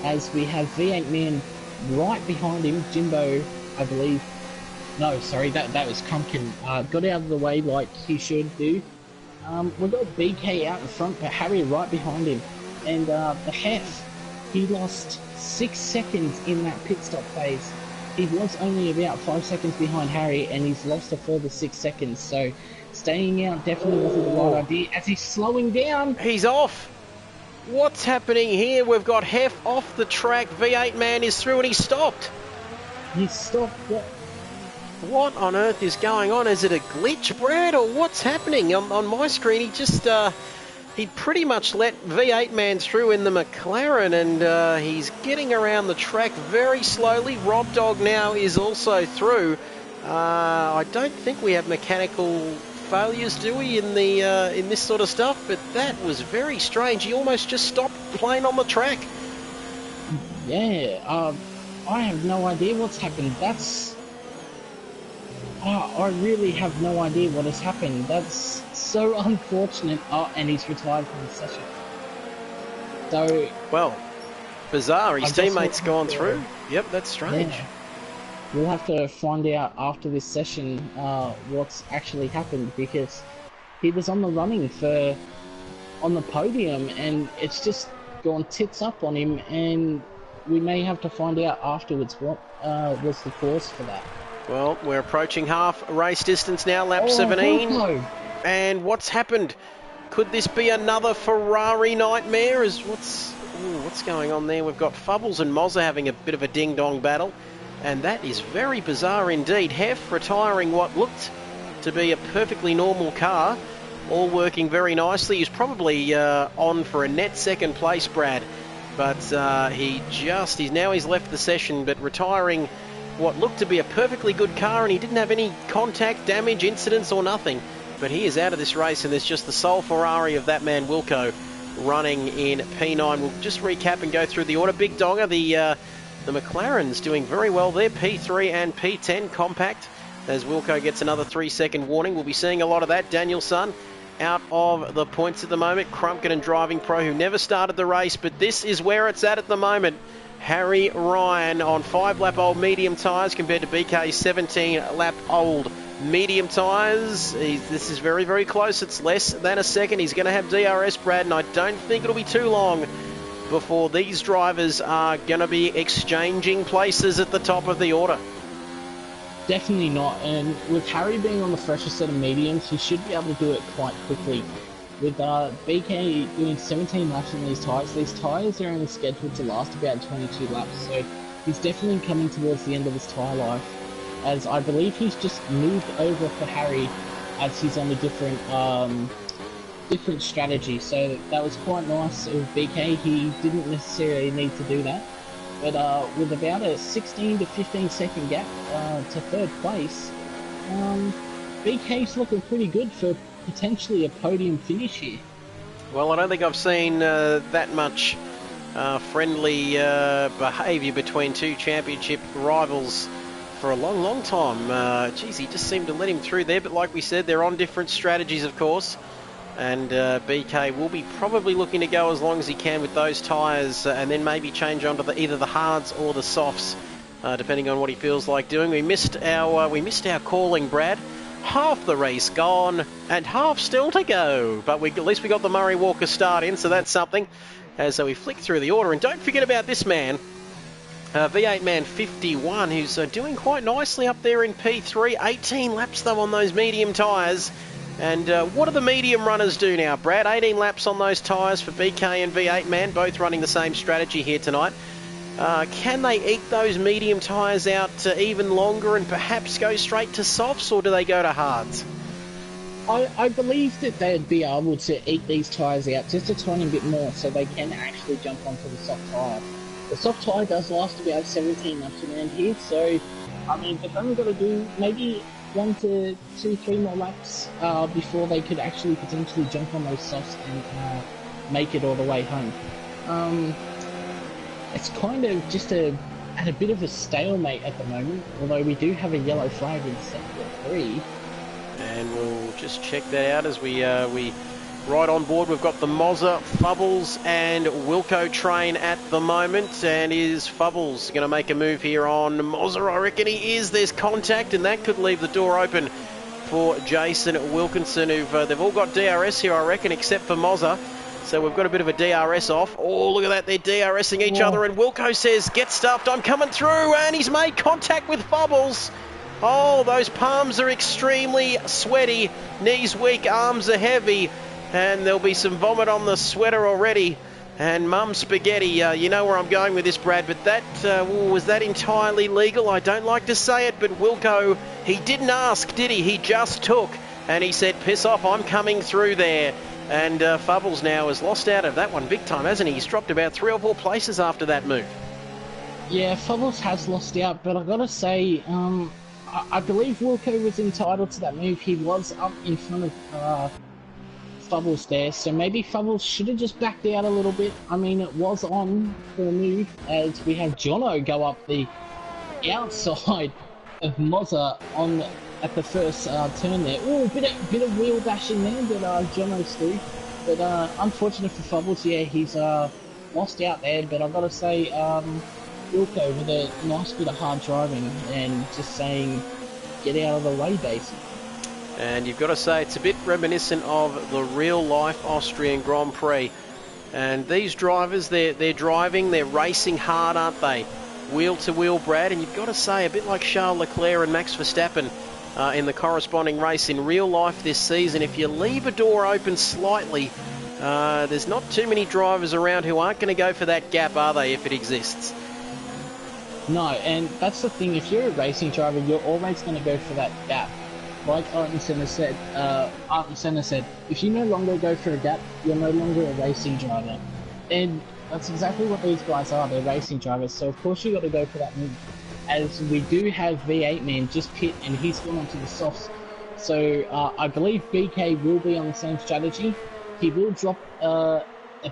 S2: as we have V8 Man right behind him. Jimbo, I believe. No, sorry, that was Crumpkin. Got out of the way like he should do. We've got BK out in front, but Harry right behind him. And the Hef, he lost 6 seconds in that pit stop phase. He was only about 5 seconds behind Harry, and he's lost a further 6 seconds. So staying out definitely wasn't the right idea, as he's slowing down.
S1: He's off. What's happening here? We've got Hef off the track. V8 Man is through, and he stopped.
S2: He stopped.
S1: What on earth is going on? Is it a glitch, Brad, or what's happening? On my screen, he just he pretty much let V8 man through in the McLaren, and he's getting around the track very slowly. Rob Dog now is also through. I don't think we have mechanical failures, do we, in this sort of stuff? But that was very strange. He almost just stopped playing on the track.
S2: Yeah, I have no idea what's happened. I really have no idea what has happened. That's so unfortunate. And he's retired from the session. So,
S1: well, bizarre. His teammates gone through. Yep, that's strange.
S2: Yeah. We'll have to find out after this session what's actually happened, because he was on the running on the podium, and it's just gone tits up on him, and we may have to find out afterwards what was the cause for that.
S1: Well, we're approaching half race distance now, lap 17.
S2: No.
S1: And what's happened? Could this be another Ferrari nightmare? What's going on there? We've got Fubbles and Mozza having a bit of a ding-dong battle. And that is very bizarre indeed. Hef retiring what looked to be a perfectly normal car. All working very nicely. He's probably on for a net second place, Brad. But he's left the session, but retiring what looked to be a perfectly good car, and he didn't have any contact, damage, incidents or nothing. But he is out of this race, and there's just the sole Ferrari of that man, Wilco, running in P9. We'll just recap and go through the order. Big Dogger, the McLaren's doing very well there, P3 and P10 compact, as Wilco gets another 3-second warning. We'll be seeing a lot of that. Danielson out of the points at the moment. Crumpkin and Driving Pro, who never started the race, but this is where it's at the moment. Harry Ryan on 5-lap-old medium tyres compared to BK's 17-lap-old medium tyres. This is very, very close. It's less than a second. He's going to have DRS, Brad, and I don't think it'll be too long before these drivers are going to be exchanging places at the top of the order.
S2: Definitely not. And with Harry being on the fresher set of mediums, he should be able to do it quite quickly. With BK doing 17 laps on these tyres are only scheduled to last about 22 laps, so he's definitely coming towards the end of his tyre life, as I believe he's just moved over for Harry as he's on a different strategy, so that was quite nice of BK. He didn't necessarily need to do that, but with about a 16 to 15 second gap to third place, BK's looking pretty good for potentially a podium finish here.
S1: Well, I don't think I've seen that much friendly behaviour between two championship rivals for a long, long time. Geez, he just seemed to let him through there, but like we said, they're on different strategies, of course, and BK will be probably looking to go as long as he can with those tyres, and then maybe change onto either the hards or the softs, depending on what he feels like doing. We missed our calling, Brad. Half the race gone and half still to go, but at least we got the Murray Walker start in, so that's something. As we flick through the order, and don't forget about this man, V8 man 51, who's doing quite nicely up there in P3. 18 laps though on those medium tyres. And what do the medium runners do now, Brad? 18 laps on those tyres for BK and V8 man, both running the same strategy here tonight. Can they eke those medium tyres out even longer and perhaps go straight to softs, or do they go to hards?
S2: I believe that they'd be able to eke these tyres out just a tiny bit more, so they can actually jump onto the soft tyre. The soft tyre does last about 17 laps around here, so I mean they've only got to do maybe 1 to 2, 3 more laps before they could actually potentially jump on those softs and make it all the way home. It's kind of just at a bit of a stalemate at the moment, although we do have a yellow flag in sector 3.
S1: And we'll just check that out as we right on board. We've got the Mozza, Fubbles and Wilco train at the moment, and is Fubbles going to make a move here on Mozza? I reckon he is. There's contact, and that could leave the door open for Jason Wilkinson, they've all got DRS here, I reckon, except for Mozza. So we've got a bit of a DRS off. Oh, look at that. They're DRSing each other. And Wilco says, get stuffed. I'm coming through. And he's made contact with Fubbles. Oh, those palms are extremely sweaty. Knees weak, arms are heavy. And there'll be some vomit on the sweater already. And Mum Spaghetti, you know where I'm going with this, Brad. But that, was that entirely legal? I don't like to say it, but Wilco, he didn't ask, did he? He just took. And he said, piss off, I'm coming through there. And Fubbles now has lost out of that one big time, hasn't he? He's dropped about 3 or 4 places after that move.
S2: Yeah, Fubbles has lost out, but I've got to say, I believe Wilco was entitled to that move. He was up in front of Fubbles there, so maybe Fubbles should have just backed out a little bit. I mean, it was on for a move, as we have Jono go up the outside of Mozza at the first turn there. Oh, bit of wheel bashing there that Jono's through. But unfortunate for Fubbles, yeah, he's lost out there. But I've got to say, Wilco with a nice bit of hard driving and just saying, get out of the way, basically.
S1: And you've got to say, it's a bit reminiscent of the real-life Austrian Grand Prix. And these drivers, they're driving, they're racing hard, aren't they? Wheel-to-wheel, Brad. And you've got to say, a bit like Charles Leclerc and Max Verstappen in the corresponding race in real life this season, if you leave a door open slightly, there's not too many drivers around who aren't going to go for that gap, are they, if it exists?
S2: No, and that's the thing. If you're a racing driver, you're always going to go for that gap. Like Ayrton Senna said, if you no longer go for a gap, you're no longer a racing driver. And that's exactly what these guys are. They're racing drivers. So of course you got to go for that move. As we do have V8 Man just pit, and he's gone onto the softs. So I believe BK will be on the same strategy. He will drop a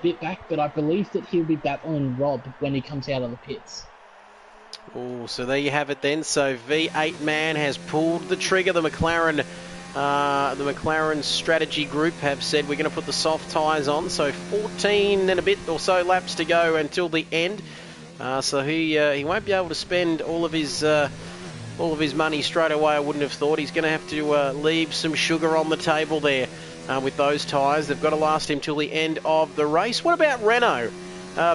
S2: bit back, but I believe that he'll be battling Rob when he comes out of the pits.
S1: Oh, so there you have it then. So V8 Man has pulled the trigger. The McLaren strategy group have said we're going to put the soft tyres on. So 14 and a bit or so laps to go until the end. So he won't be able to spend all of his money straight away. I wouldn't have thought. He's going to have to leave some sugar on the table there with those tyres. They've got to last him till the end of the race. What about Renault?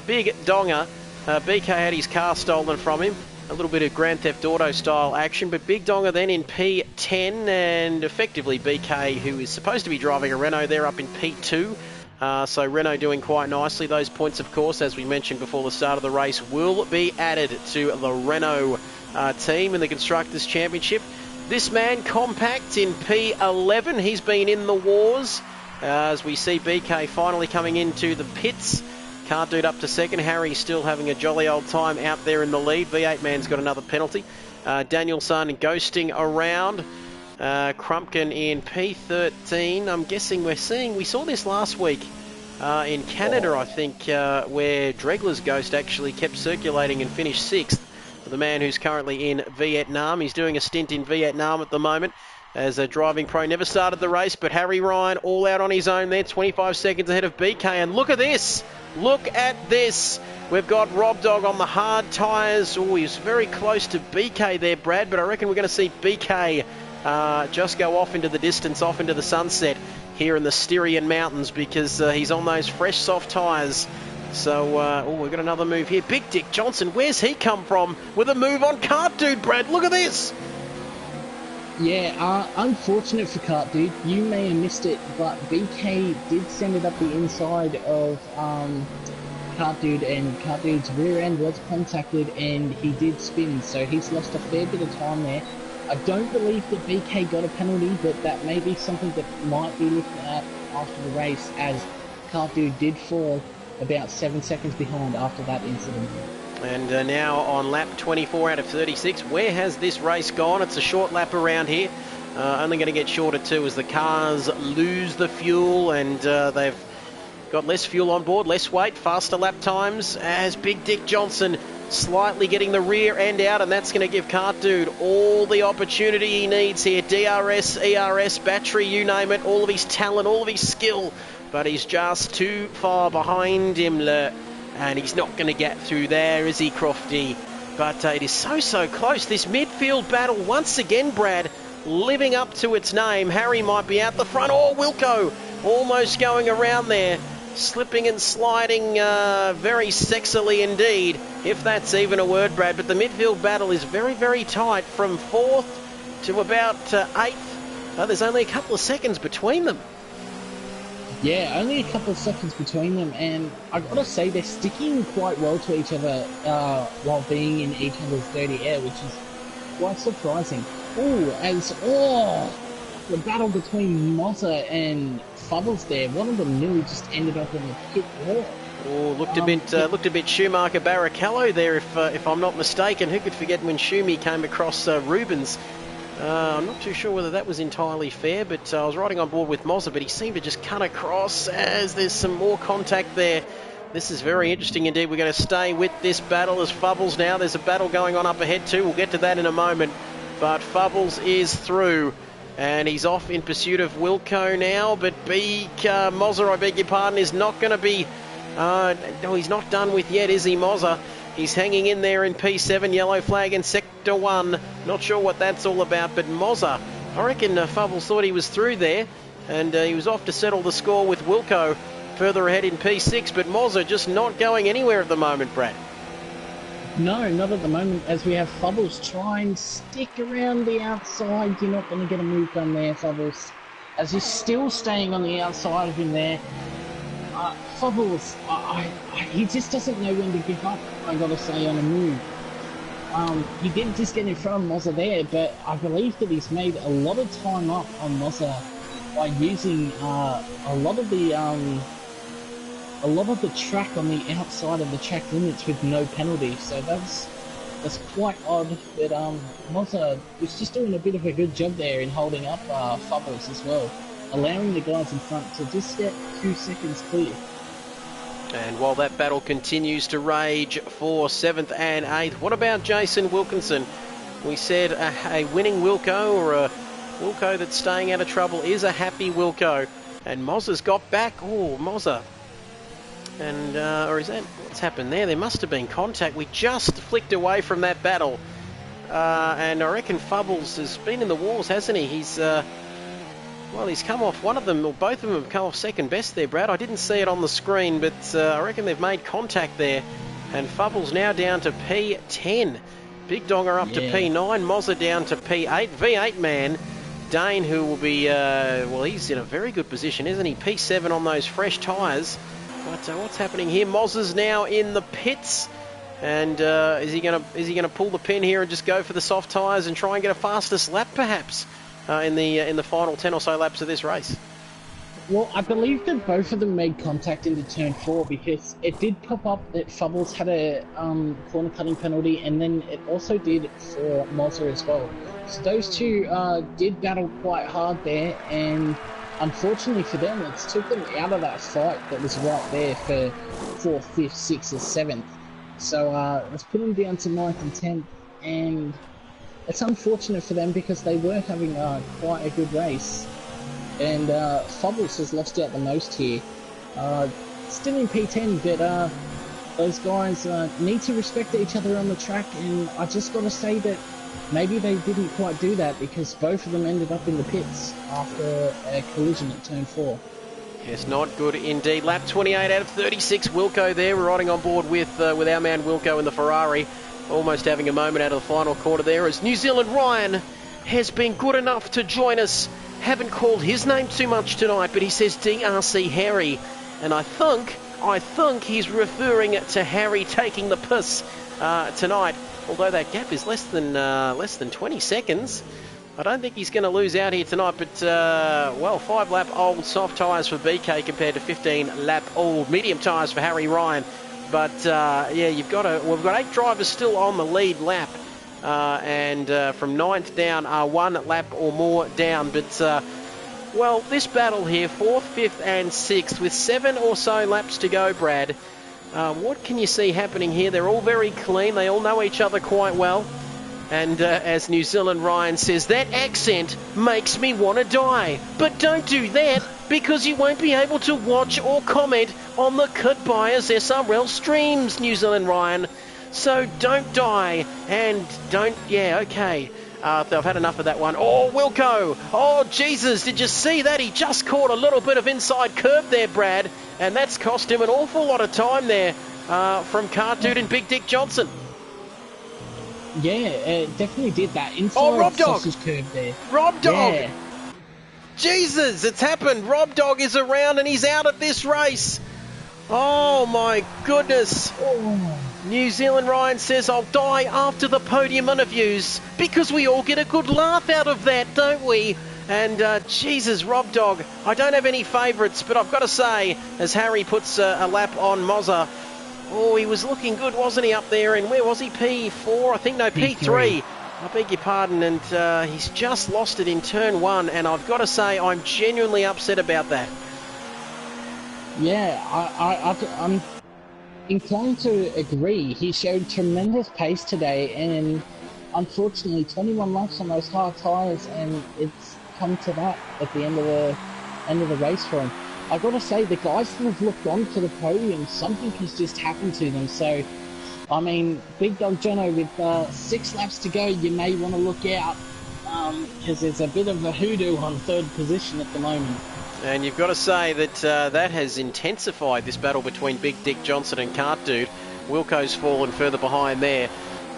S1: Big Donger. BK had his car stolen from him. A little bit of Grand Theft Auto style action, but Big Donger then in P10, and effectively BK, who is supposed to be driving a Renault, they're up in P2. So Renault doing quite nicely. Those points, of course, as we mentioned before the start of the race, will be added to the Renault team in the Constructors' Championship. This man, Compact, in P11. He's been in the wars as we see BK finally coming into the pits. Can't do it up to second. Harry still having a jolly old time out there in the lead. V8 Man's got another penalty. Danielson ghosting around. Crumpkin in P13. I'm guessing we saw this last week in Canada, I think, where Dregler's ghost actually kept circulating and finished 6th. For the man who's currently in Vietnam. He's doing a stint in Vietnam at the moment as a driving pro. Never started the race, but Harry Ryan all out on his own there, 25 seconds ahead of BK. And look at this. Look at this. We've got Rob Dog on the hard tyres. Oh, he's very close to BK there, Brad, but I reckon we're going to see BK just go off into the distance, off into the sunset here in the Styrian Mountains, because he's on those fresh, soft tyres. So, we've got another move here. Big Dick Johnson, where's he come from with a move on Kart Dude, Brad? Look at this.
S2: Yeah, unfortunate for Kart Dude. You may have missed it, but BK did send it up the inside of Kart Dude, and Kart Dude's rear end was contacted and he did spin, so he's lost a fair bit of time there. I don't believe that BK got a penalty, but that may be something that might be looked at after the race, as Kart Dude did fall about 7 seconds behind after that incident.
S1: And now on lap 24 out of 36. Where has this race gone? It's a short lap around here. Only going to get shorter too as the cars lose the fuel, and they've got less fuel on board, less weight, faster lap times, as Big Dick Johnson slightly getting the rear end out, and that's going to give Kart Dude all the opportunity he needs here. DRS, ERS, battery, you name it, all of his talent, all of his skill, but he's just too far behind him, and he's not going to get through there, is he, Crofty? But it is so close. This midfield battle, once again, Brad, living up to its name. Harry might be out the front. Oh, Wilco almost going around there, slipping and sliding very sexily indeed, if that's even a word, Brad. But the midfield battle is very tight from 4th to about 8th. There's only a couple of seconds between them.
S2: Yeah, only a couple of seconds between them, and I've got to say they're sticking quite well to each other while being in each other's dirty air, which is quite surprising. the battle between Mozza and Fubbles there, one of them nearly just ended up on the pit wall.
S1: Oh, looked a bit Schumacher Barrichello there, if I'm not mistaken. Who could forget when Schumi came across Rubens? I'm not too sure whether that was entirely fair, but I was riding on board with Mozza, but he seemed to just cut across as there's some more contact there. This is very interesting indeed. We're going to stay with this battle as Fubbles now. There's a battle going on up ahead too. We'll get to that in a moment. But Fubbles is through. And he's off in pursuit of Wilco now. But Mozza, I beg your pardon, is not going to be... no, he's not done with yet, is he, Mozza? He's hanging in there in P7, yellow flag in Sector 1. Not sure what that's all about, but Mozza, I reckon Fubbles thought he was through there. And he was off to settle the score with Wilco further ahead in P6. But Mozza just not going anywhere at the moment, Brad.
S2: No, not at the moment, as we have Fubbles try and stick around the outside. You're not going to get a move done there, Fubbles, as he's still staying on the outside of him there. Fubbles, he just doesn't know when to give up, I gotta say, on a move. He did just get in front of Mozza there, but I believe that he's made a lot of time up on Mozza by using a lot of the track on the outside of the track limits with no penalty. So that's quite odd. But Mozza was just doing a bit of a good job there in holding up Fubbles as well, allowing the guys in front to just get 2 seconds clear.
S1: And while that battle continues to rage for 7th and 8th, what about Jason Wilkinson? We said a winning Wilco, or a Wilco that's staying out of trouble, is a happy Wilco. And Mozza's got back. Oh, Mozza. And, or is that what's happened there? There must have been contact. We just flicked away from that battle. And I reckon Fubbles has been in the wars, hasn't he? He's come off one of them, or both of them have come off second best there, Brad. I didn't see it on the screen, but I reckon they've made contact there. And Fubbles now down to P10. Big Donger up to P9. Mozza down to P8. V8 man, Dane, who will be, he's in a very good position, isn't he? P7 on those fresh tyres. But what's happening here? Mozza's now in the pits. And is he gonna pull the pin here and just go for the soft tyres and try and get a fastest lap, perhaps? In the final 10 or so laps of this race?
S2: Well, I believe that both of them made contact into turn 4, because it did pop up that Fubbles had a corner cutting penalty, and then it also did for Mozza as well. So those two did battle quite hard there, and unfortunately for them, it's took them out of that fight that was right there for 4th, 5th, 6th, or 7th. So let's put them down to 9th and 10th, and it's unfortunate for them because they were having quite a good race. And Fubbles has lost out the most here. Still in P10, but those guys need to respect each other on the track, and I just got to say that maybe they didn't quite do that, because both of them ended up in the pits after a collision at turn 4.
S1: Yes, not good indeed. Lap 28 out of 36, Wilco there. We're riding on board with our man Wilco in the Ferrari. Almost having a moment out of the final quarter there, as New Zealand Ryan has been good enough to join us. Haven't called his name too much tonight, but he says DRC Harry. And I think he's referring to Harry taking the piss tonight. Although that gap is less than 20 seconds. I don't think he's going to lose out here tonight, but 5-lap old soft tyres for BK compared to 15-lap old medium tyres for Harry Ryan. But we've got 8 drivers still on the lead lap, and from 9th down are 1 lap or more down. But this battle here, 4th, 5th, and 6th, with 7 or so laps to go, Brad. What can you see happening here? They're all very clean. They all know each other quite well. And as New Zealand Ryan says, that accent makes me want to die. But don't do that, because you won't be able to watch or comment on the Kit Buyers SRL streams, New Zealand Ryan. So don't die, and don't... Yeah, okay. They've had enough of that one. Oh, Wilco! Oh, Jesus, did you see that? He just caught a little bit of inside curb there, Brad. And that's cost him an awful lot of time there from Car Dude and Big Dick Johnson.
S2: Yeah, it definitely did that. Inside
S1: Rob Dog!
S2: sausage curb there.
S1: Rob Dog!
S2: Yeah.
S1: Jesus, it's happened. Rob Dog is around and he's out at this race. Oh, my goodness.
S2: Oh.
S1: New Zealand Ryan says, I'll die after the podium interviews, because we all get a good laugh out of that, don't we? And Jesus, Rob Dog, I don't have any favourites, but I've got to say, as Harry puts a lap on Mozza, oh, he was looking good, wasn't he, up there? And where was he? P4? I think, no, P3. I beg your pardon. And he's just lost it in turn 1. And I've got to say, I'm genuinely upset about that.
S2: Yeah, I'm inclined to agree. He showed tremendous pace today, and unfortunately 21 laps on those hard tyres, and it's come to that at the end of the race for him. I gotta say, the guys that have looked on to the podium, something has just happened to them. So, I mean, Big Dog Jono, with 6 laps to go, you may want to look out, because there's a bit of a hoodoo on 3rd position at the moment.
S1: And you've got to say that that has intensified this battle between Big Dick Johnson and Cart Dude. Wilco's fallen further behind there.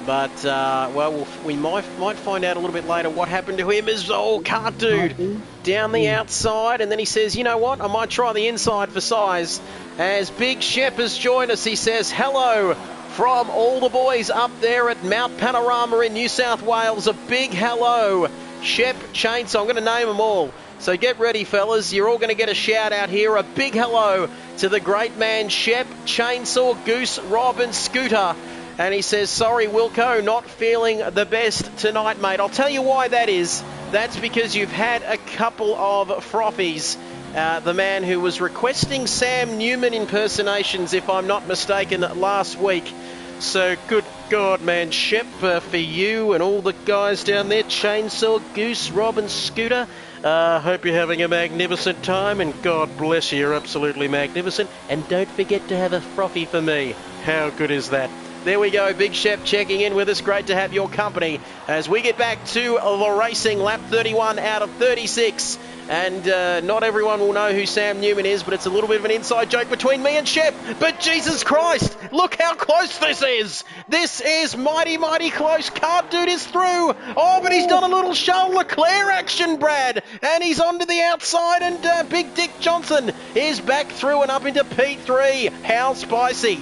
S1: But, well, we might find out a little bit later what happened to him as, oh, Cart Dude down the outside. And then he says, you know what, I might try the inside for size. As Big Shep has joined us, he says, hello from all the boys up there at Mount Panorama in New South Wales. A big hello. Shep, Chainsaw, I'm going to name them all. So get ready, fellas. You're all going to get a shout out here. A big hello to the great man Shep, Chainsaw, Goose, Rob and Scooter. And he says, sorry, Wilco, not feeling the best tonight, mate. I'll tell you why that is. That's because you've had a couple of frothies. The man who was requesting Sam Newman impersonations, if I'm not mistaken, last week. So good God, man, Shep, for you and all the guys down there, Chainsaw, Goose, Rob and Scooter. Hope you're having a magnificent time, and God bless you, you're absolutely magnificent. And don't forget to have a frothy for me. How good is that? There we go, Big Shep checking in with us. Great to have your company as we get back to the racing. Lap 31 out of 36. And not everyone will know who Sam Newman is, but it's a little bit of an inside joke between me and Shep. But Jesus Christ, look how close this is. This is mighty, mighty close. Cart Dude is through. Oh, but he's done a little Charles Leclerc action, Brad. And he's onto the outside, and Big Dick Johnson is back through and up into P3. How spicy.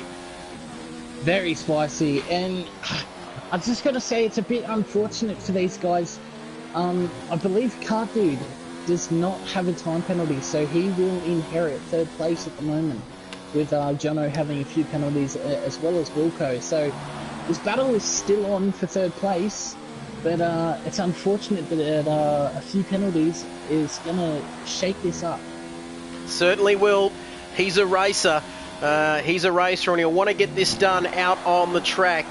S2: Very spicy, and I've just got to say it's a bit unfortunate for these guys. I believe Cart Dude does not have a time penalty, so he will inherit 3rd place at the moment, with Jono having a few penalties as well as Wilco. So this battle is still on for 3rd place, but it's unfortunate that a few penalties is going to shake this up.
S1: Certainly will. He's a racer. He's a racer and he'll want to get this done out on the track.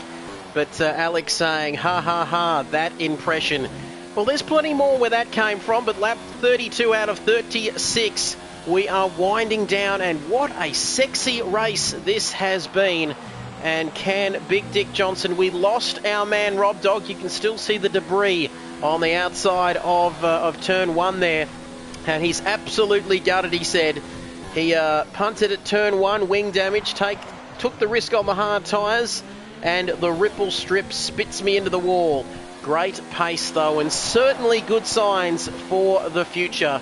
S1: But Alex saying, ha ha ha, that impression. Well, there's plenty more where that came from, but lap 32 out of 36, we are winding down, and what a sexy race this has been. And can Big Dick Johnson, we lost our man Rob Dog. You can still see the debris on the outside of turn 1 there, and he's absolutely gutted, he said. He punted at turn 1, wing damage, took the risk on the hard tyres, and the ripple strip spits me into the wall. Great pace though, and certainly good signs for the future.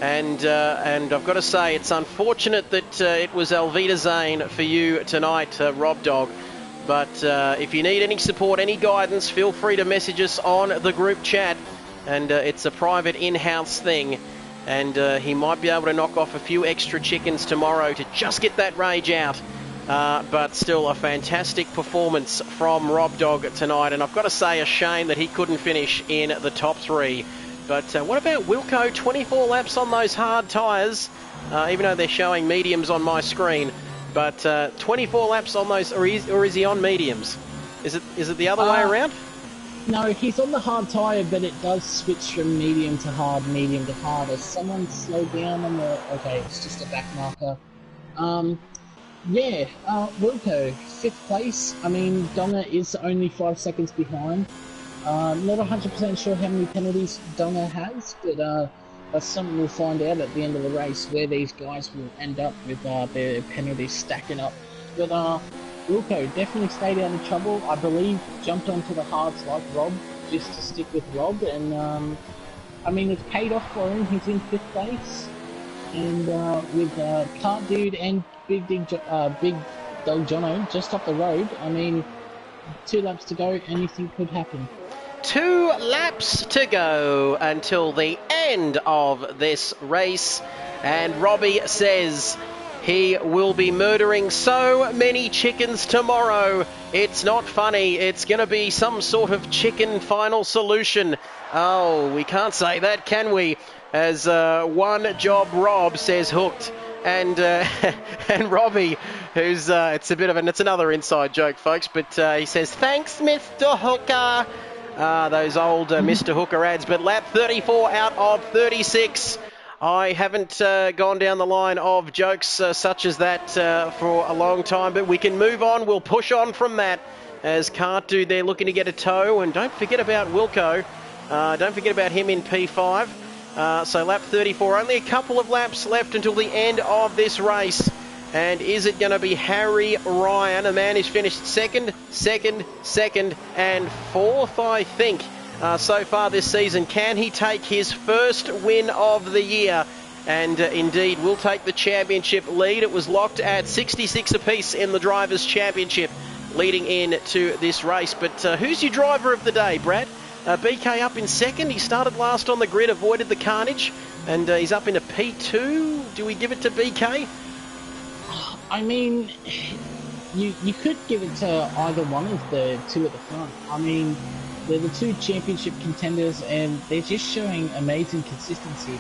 S1: And I've got to say, it's unfortunate that it was Alvita Zane for you tonight, Rob Dog. But if you need any support, any guidance, feel free to message us on the group chat. And it's a private in-house thing. And he might be able to knock off a few extra chickens tomorrow to just get that rage out. But still a fantastic performance from Rob Dog tonight. And I've got to say, a shame that he couldn't finish in the top 3. But what about Wilco? 24 laps on those hard tyres, even though they're showing mediums on my screen. But 24 laps on those, or is he on mediums? Is it the other way around?
S2: No, he's on the hard tyre, but it does switch from medium to hard, medium to hard. Has someone slowed down on the... Okay, it's just a back marker. Yeah, Wilco, 5th place. I mean, Donga is only 5 seconds behind. Not 100% sure how many penalties Donga has, but that's something we'll find out at the end of the race, where these guys will end up with their penalties stacking up. But Wilco definitely stayed out of trouble. I believe jumped onto the hards like Rob, just to stick with Rob, and I mean, it's paid off for him. He's in 5th place, and with Cart Dude and Big Dog Jono just up the road, I mean, 2 laps to go, anything could happen.
S1: 2 laps to go until the end of this race. And Robbie says he will be murdering so many chickens tomorrow. It's not funny. It's going to be some sort of chicken final solution. Oh, we can't say that, can we? As one job Rob says hooked. And and Robbie, who's it's another inside joke, folks, but he says thanks, Mr. Hooker. Those old Mr. Hooker ads. But lap 34 out of 36. I haven't gone down the line of jokes such as that for a long time, but we can move on. We'll push on from that as Can't Do there looking to get a tow. And don't forget about Wilco. Don't forget about him in P5. So lap 34, only a couple of laps left until the end of this race. And is it going to be Harry Ryan, a man who's finished second, and fourth, I think, so far this season? Can he take his first win of the year? And indeed, will take the championship lead. It was locked at 66 apiece in the Drivers' Championship leading into this race. But who's your driver of the day, Brad? BK up in second. He started last on the grid, avoided the carnage, and he's up into P2. Do we give it to BK?
S2: I mean, you could give it to either one of the two at the front. I mean, they're the two championship contenders, and they're just showing amazing consistency.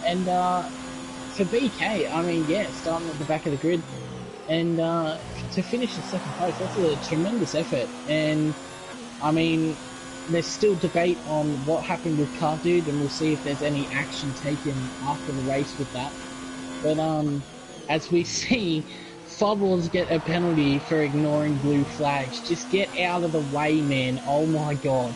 S2: And for BK, I mean, yeah, starting at the back of the grid, and to finish in second place, that's a tremendous effort. And I mean, there's still debate on what happened with Car Dude, and we'll see if there's any action taken after the race with that. But as we see, Fubbles get a penalty for ignoring blue flags. Just get out of the way, man. Oh my god.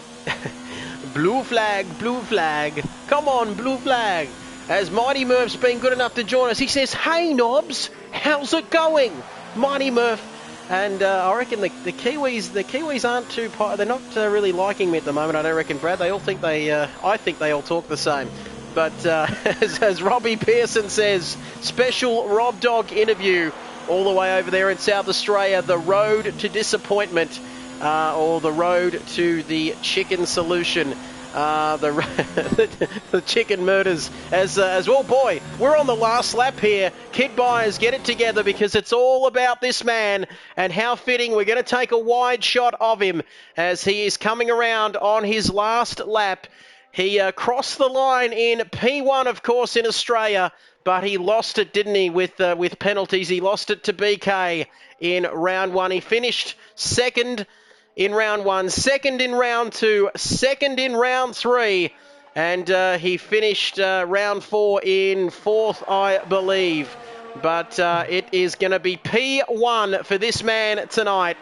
S1: Blue flag, blue flag. Come on, blue flag. As Mighty Murph's been good enough to join us, he says, "Hey, Knobs, how's it going?" Mighty Murph. And I reckon the Kiwis aren't too... They're not really liking me at the moment, I don't reckon, Brad. They all think I think they all talk the same. But as Robbie Pearson says, special Rob Dog interview all the way over there in South Australia, the road to disappointment, or the road to the chicken solution. The chicken murders as well. Boy, we're on the last lap here. Kid buyers, get it together, because it's all about this man, and how fitting. We're going to take a wide shot of him as he is coming around on his last lap. He crossed the line in P1, of course, in Australia, but he lost it, didn't he, with penalties. He lost it to BK in round one. He finished second in round one, second in round two, second in round three, and he finished round four in fourth, I believe. But it is going to be P1 for this man tonight.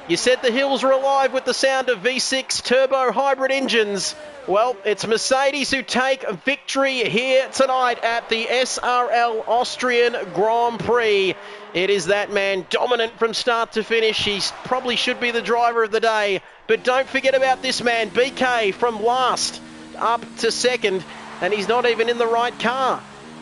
S1: You said the hills were alive with the sound of V6 turbo hybrid engines. Well, it's Mercedes who take victory here tonight at the SRL Austrian Grand Prix. It is that man, dominant from start to finish. He probably should be the driver of the day. But don't forget about this man, BK, from last up to second, and he's not even in the right car.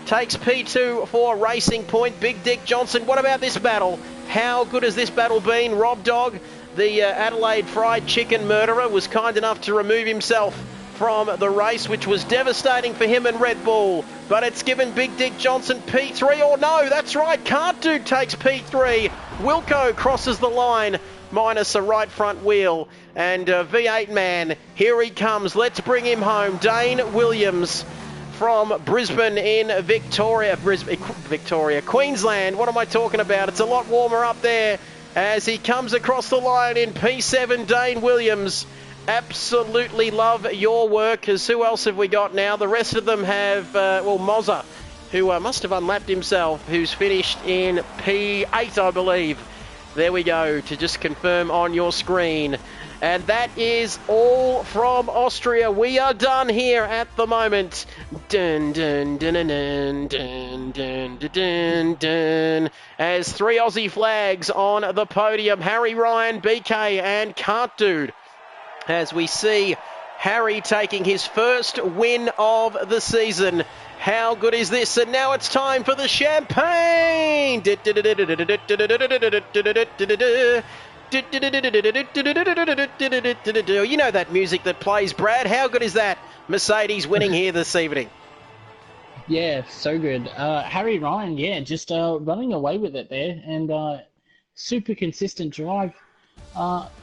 S1: Takes P2 for Racing Point. Big Dick Johnson. What about this battle? How good has this battle been? Rob Dog, the Adelaide fried chicken murderer, was kind enough to remove himself from the race, which was devastating for him and Red Bull. But it's given Big Dick Johnson P3. Oh no, that's right, Can't Dude takes P3. Wilco crosses the line, minus a right front wheel. And V8 man, here he comes. Let's bring him home. Dane Williams from Brisbane in Queensland. What am I talking about? It's a lot warmer up there as he comes across the line in P7. Dane Williams, absolutely love your work. As who else have we got now? The rest of them have, Mozza, who must have unlapped himself, who's finished in P8, I believe. There we go, to just confirm on your screen. And that is all from Austria. We are done here at the moment. Dun, dun, dun, dun, dun, dun, dun, dun, dun. As three Aussie flags on the podium, Harry Ryan, BK and Can't Dude. As we see Harry taking his first win of the season. How good is this? And now it's time for the champagne. You know that music that plays, Brad. How good is that? Mercedes winning here this evening.
S2: Yeah, so good. Harry Ryan, yeah, just running away with it there, and super consistent drive.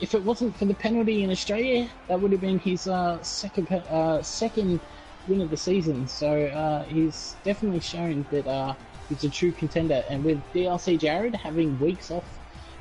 S2: If it wasn't for the penalty in Australia, that would have been his second win of the season. So he's definitely shown that he's a true contender. And with DRC Jared having weeks off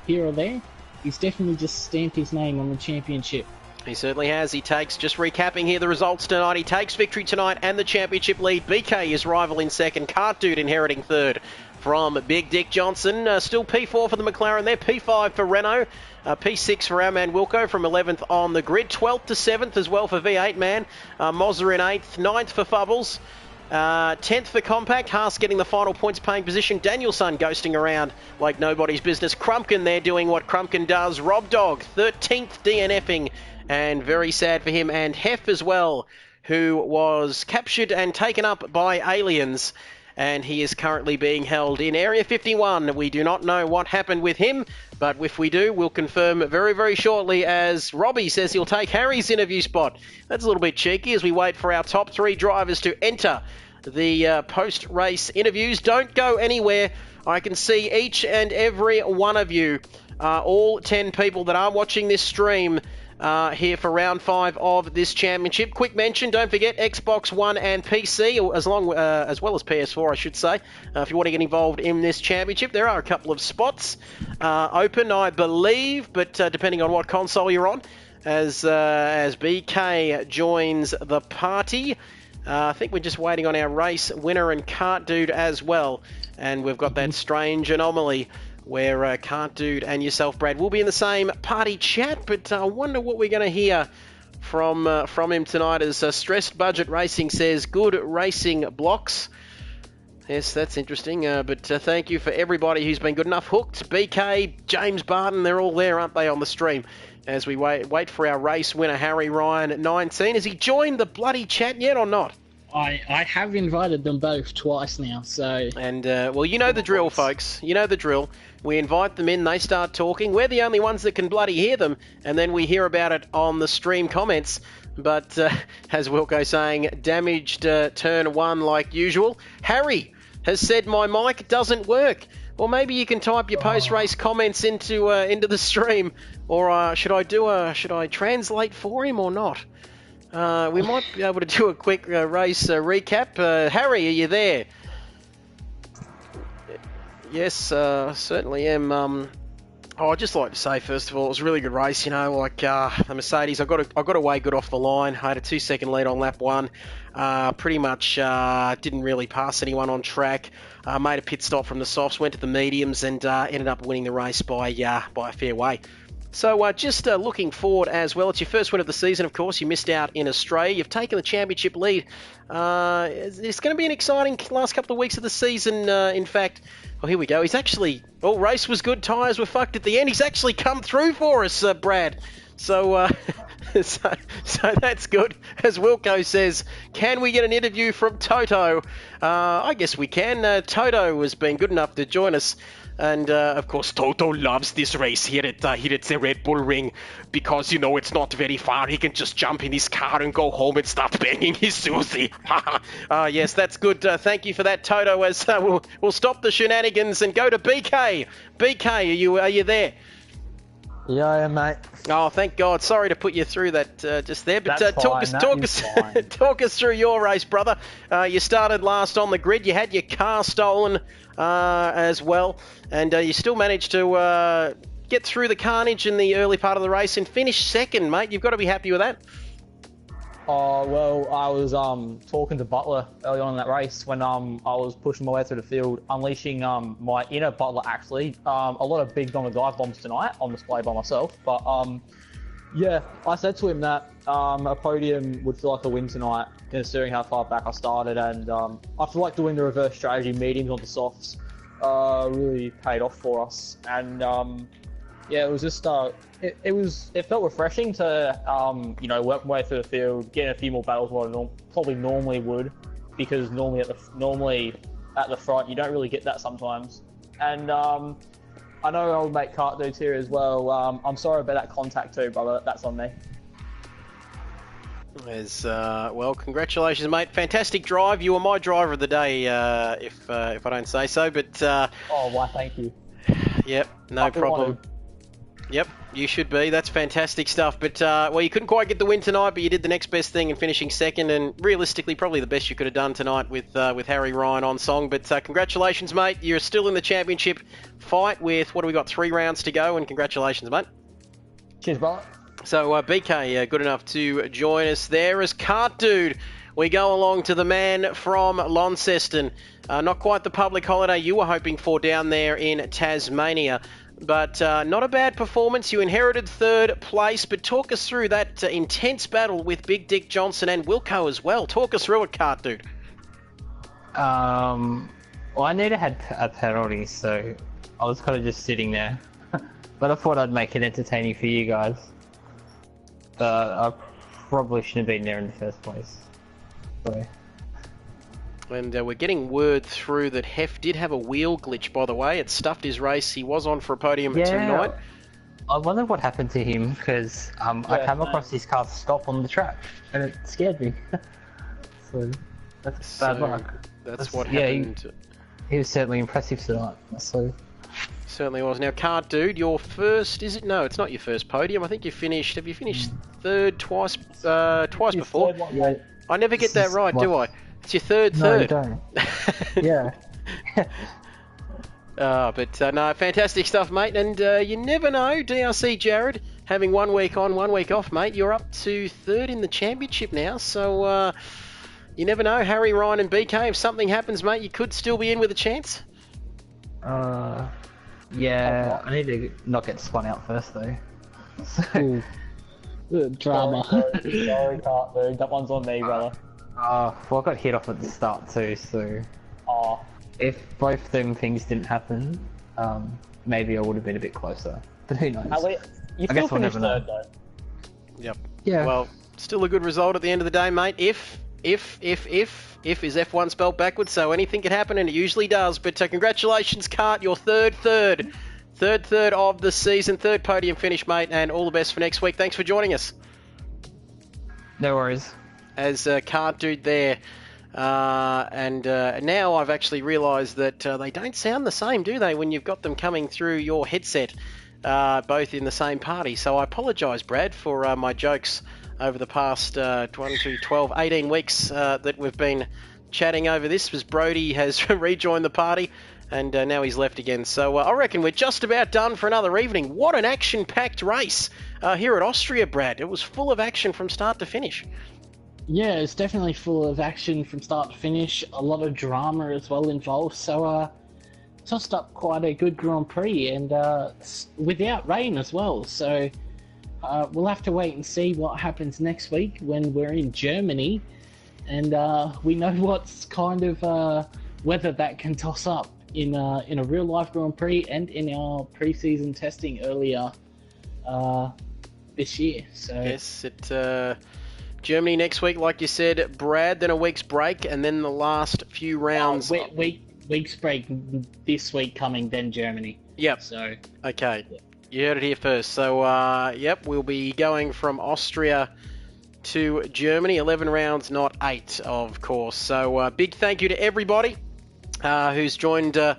S2: here or there, he's definitely just stamped his name on the championship.
S1: He certainly has. He takes, just recapping here the results tonight, he takes victory tonight and the championship lead. BK is rival in second, Cart Dude inheriting third from Big Dick Johnson. Still P4 for the McLaren there, P5 for Renault, P6 for our man Wilco from 11th on the grid, 12th to 7th as well for V8 man, Mozza in 8th, 9th for Fubbles, 10th for Compact, Haas getting the final points paying position, Danielson ghosting around like nobody's business, Crumpkin there doing what Crumpkin does, Rob Dog 13th DNFing, and very sad for him, and Hef as well, who was captured and taken up by aliens, and he is currently being held in Area 51. We do not know what happened with him, but if we do, we'll confirm very, very shortly, as Robbie says he'll take Harry's interview spot. That's a little bit cheeky as we wait for our top 3 drivers to enter the post-race interviews. Don't go anywhere. I can see each and every one of you, all 10 people that are watching this stream, here for round 5 of this championship. Quick mention, don't forget Xbox One and PC, or as well as PS4, I should say. If you want to get involved in this championship, there are a couple of spots open, I believe, but depending on what console you're on, as BK joins the party. I think we're just waiting on our race winner and Cart Dude as well, and we've got that strange anomaly where Cart Dude and yourself, Brad, will be in the same party chat, but I wonder what we're going to hear from him tonight, as Stressed Budget Racing says, good racing blocks. Yes, that's interesting, but thank you for everybody who's been good enough. Hooked, BK, James Barton, they're all there, aren't they, on the stream, as we wait for our race winner, Harry Ryan at 19. Has he joined the bloody chat yet or not?
S2: I have invited them both twice now, so...
S1: And, well, you know the drill, folks. You know the drill. We invite them in, they start talking. We're the only ones that can bloody hear them, and then we hear about it on the stream comments. But, as Wilco saying, damaged turn 1 like usual. Harry has said my mic doesn't work. Well, maybe you can type your post-race comments into the stream. Or should I translate for him or not? We might be able to do a quick race recap. Harry, are you there? Yes, certainly am. I'd just like to say, first of all, it was a really good race. You know, like the Mercedes, I got away good off the line. I had a 2-second lead on lap 1. Pretty much didn't really pass anyone on track. Made a pit stop from the softs, went to the mediums, and ended up winning the race by a fair way. So just looking forward as well. It's your first win of the season, of course. You missed out in Australia. You've taken the championship lead. It's going to be an exciting last couple of weeks of the season. In fact, oh, here we go. He's actually... Oh, race was good. Tyres were fucked at the end. He's actually come through for us, Brad. So, so that's good. As Wilco says, can we get an interview from Toto? I guess we can. Toto has been good enough to join us. And, of course, Toto loves this race here at the Red Bull Ring because, you know, it's not very far. He can just jump in his car and go home and start banging his Susie. Yes, that's good. Thank you for that, Toto, as we'll stop the shenanigans and go to BK. BK, are you there?
S3: Yeah, I am, mate.
S1: Oh, thank God. Sorry to put you through that just there. But talk us through your race, brother. You started last on the grid. You had your car stolen as well. And you still managed to get through the carnage in the early part of the race and finish second, mate. You've got to be happy with that.
S3: Oh, well, I was talking to Butler early on in that race when I was pushing my way through the field, unleashing my inner Butler, actually. A lot of big Donga dive bombs tonight on display by myself. But, yeah, I said to him that a podium would feel like a win tonight, considering how far back I started. And I feel like doing the reverse strategy mediums onto softs really paid off for us. And, yeah, it was just it felt refreshing to work my way through the field, getting a few more battles than I probably normally would, because normally at the front you don't really get that sometimes. And I know old mate Cart Dude's here as well. I'm sorry about that contact too, brother. That's on me.
S1: Well, congratulations, mate. Fantastic drive. You were my driver of the day, if I don't say so. But
S3: Oh, why? Thank you.
S1: Yep, no problem. Yep, you should be. That's fantastic stuff. But, well, you couldn't quite get the win tonight, but you did the next best thing in finishing second, and realistically, probably the best you could have done tonight with Harry Ryan on song. But congratulations, mate. You're still in the championship fight with, what do we got, 3 rounds to go, and congratulations, mate.
S3: Cheers, brother.
S1: So, BK, good enough to join us there as Cart Dude. We go along to the man from Launceston. Not quite the public holiday you were hoping for down there in Tasmania, but not a bad performance. You inherited 3rd place, but talk us through that intense battle with Big Dick Johnson and Wilco as well. Talk us through it, Cart Dude.
S4: Well, I knew I had a penalty, so I was kind of just sitting there. But I thought I'd make it entertaining for you guys. I probably shouldn't have been there in the first place. Sorry.
S1: And we're getting word through that Hef did have a wheel glitch, by the way. It stuffed his race. He was on for a podium tonight.
S4: I wonder what happened to him, because I came across his car stop on the track, and it scared me. So, that's bad luck.
S1: That's what happened.
S4: He was certainly impressive tonight. So.
S1: Certainly was. Now, Cart Dude, your first, is it? No, it's not your first podium. I think have you finished 3rd twice before?
S4: Yeah.
S1: I never get that right, do I? It's your third.
S4: No, you don't. Yeah.
S1: No, fantastic stuff, mate. And you never know, DRC Jared, having 1 week on, 1 week off, mate. You're up to 3rd in the championship now, so you never know. Harry, Ryan and BK, if something happens, mate, you could still be in with a chance.
S4: Yeah, I need to not get spun out first, though. So...
S2: Drama.
S3: Sorry, Cart Dude. That one's on me, brother.
S4: Well, I got hit off at the start too, so... If both them things didn't happen, maybe I would have been a bit closer. But who knows?
S3: You
S4: I guess we'll never know.
S3: though.
S1: Yep.
S4: Yeah.
S1: Well, still a good result at the end of the day, mate. If is F1 spelled backwards, so anything could happen, and it usually does. But congratulations, Cart, your third of the season, 3rd podium finish, mate, and all the best for next week. Thanks for joining us.
S4: No worries.
S1: As Cart Dude there. Now I've actually realised that they don't sound the same, do they, when you've got them coming through your headset, both in the same party. So I apologise, Brad, for my jokes over the past 18 weeks that we've been chatting over this, as Brody has rejoined the party, and now he's left again. So I reckon we're just about done for another evening. What an action-packed race here at Austria, Brad. It was full of action from start to finish.
S2: Yeah, it's definitely full of action from start to finish. A lot of drama as well involved. So, tossed up quite a good Grand Prix, and without rain as well. So, we'll have to wait and see what happens next week when we're in Germany, and we know what's kind of weather that can toss up in a real life Grand Prix and in our pre-season testing earlier this year. So
S1: yes, Germany next week, like you said, Brad, then a week's break, and then the last few rounds.
S2: Week's break this week coming, then Germany.
S1: Yep.
S2: So
S1: okay, you heard it here first. So yep, we'll be going from Austria to Germany, 11 rounds, not 8, of course. So big thank you to everybody who's joined the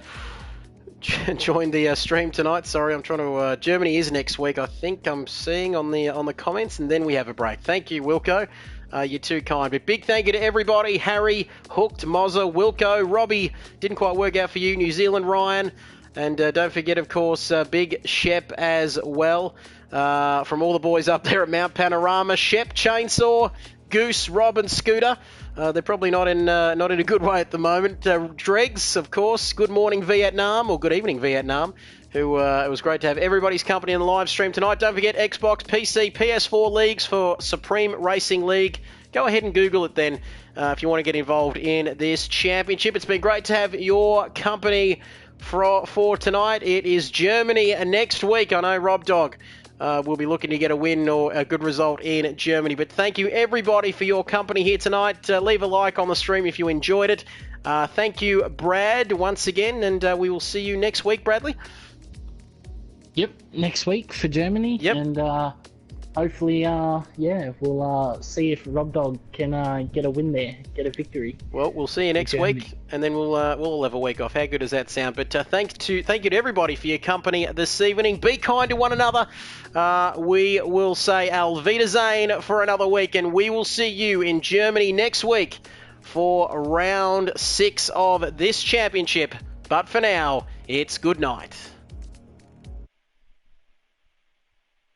S1: stream tonight. Sorry, I'm trying to. Germany is next week, I think I'm seeing on the comments, and then we have a break. Thank you, Wilco. You're too kind. But big thank you to everybody. Harry, Hooked, Mozza, Wilco, Robbie. Didn't quite work out for you. New Zealand, Ryan. And don't forget, of course, Big Shep as well. From all the boys up there at Mount Panorama. Shep, Chainsaw, Goose, Rob and Scooter. They're probably not in a good way at the moment. Dregs, of course. Good morning, Vietnam, or good evening, Vietnam. It was great to have everybody's company in the live stream tonight. Don't forget Xbox, PC, PS4 leagues for Supreme Racing League. Go ahead and Google it then if you want to get involved in this championship. It's been great to have your company for tonight. It is Germany next week. I know Rob Dog will be looking to get a win or a good result in Germany. But thank you, everybody, for your company here tonight. Leave a like on the stream if you enjoyed it. Thank you, Brad, once again, and we will see you next week, Bradley.
S2: Yep, next week for Germany.
S1: Yep.
S2: And hopefully, we'll see if Rob Dog can get a win there, get a victory.
S1: Well, we'll see you next
S2: Germany.
S1: week, and then we'll all have a week off. How good does that sound? But thank you to everybody for your company this evening. Be kind to one another. We will say Auf Wiedersehen for another week, and we will see you in Germany next week for round 6 of this championship. But for now, it's good night.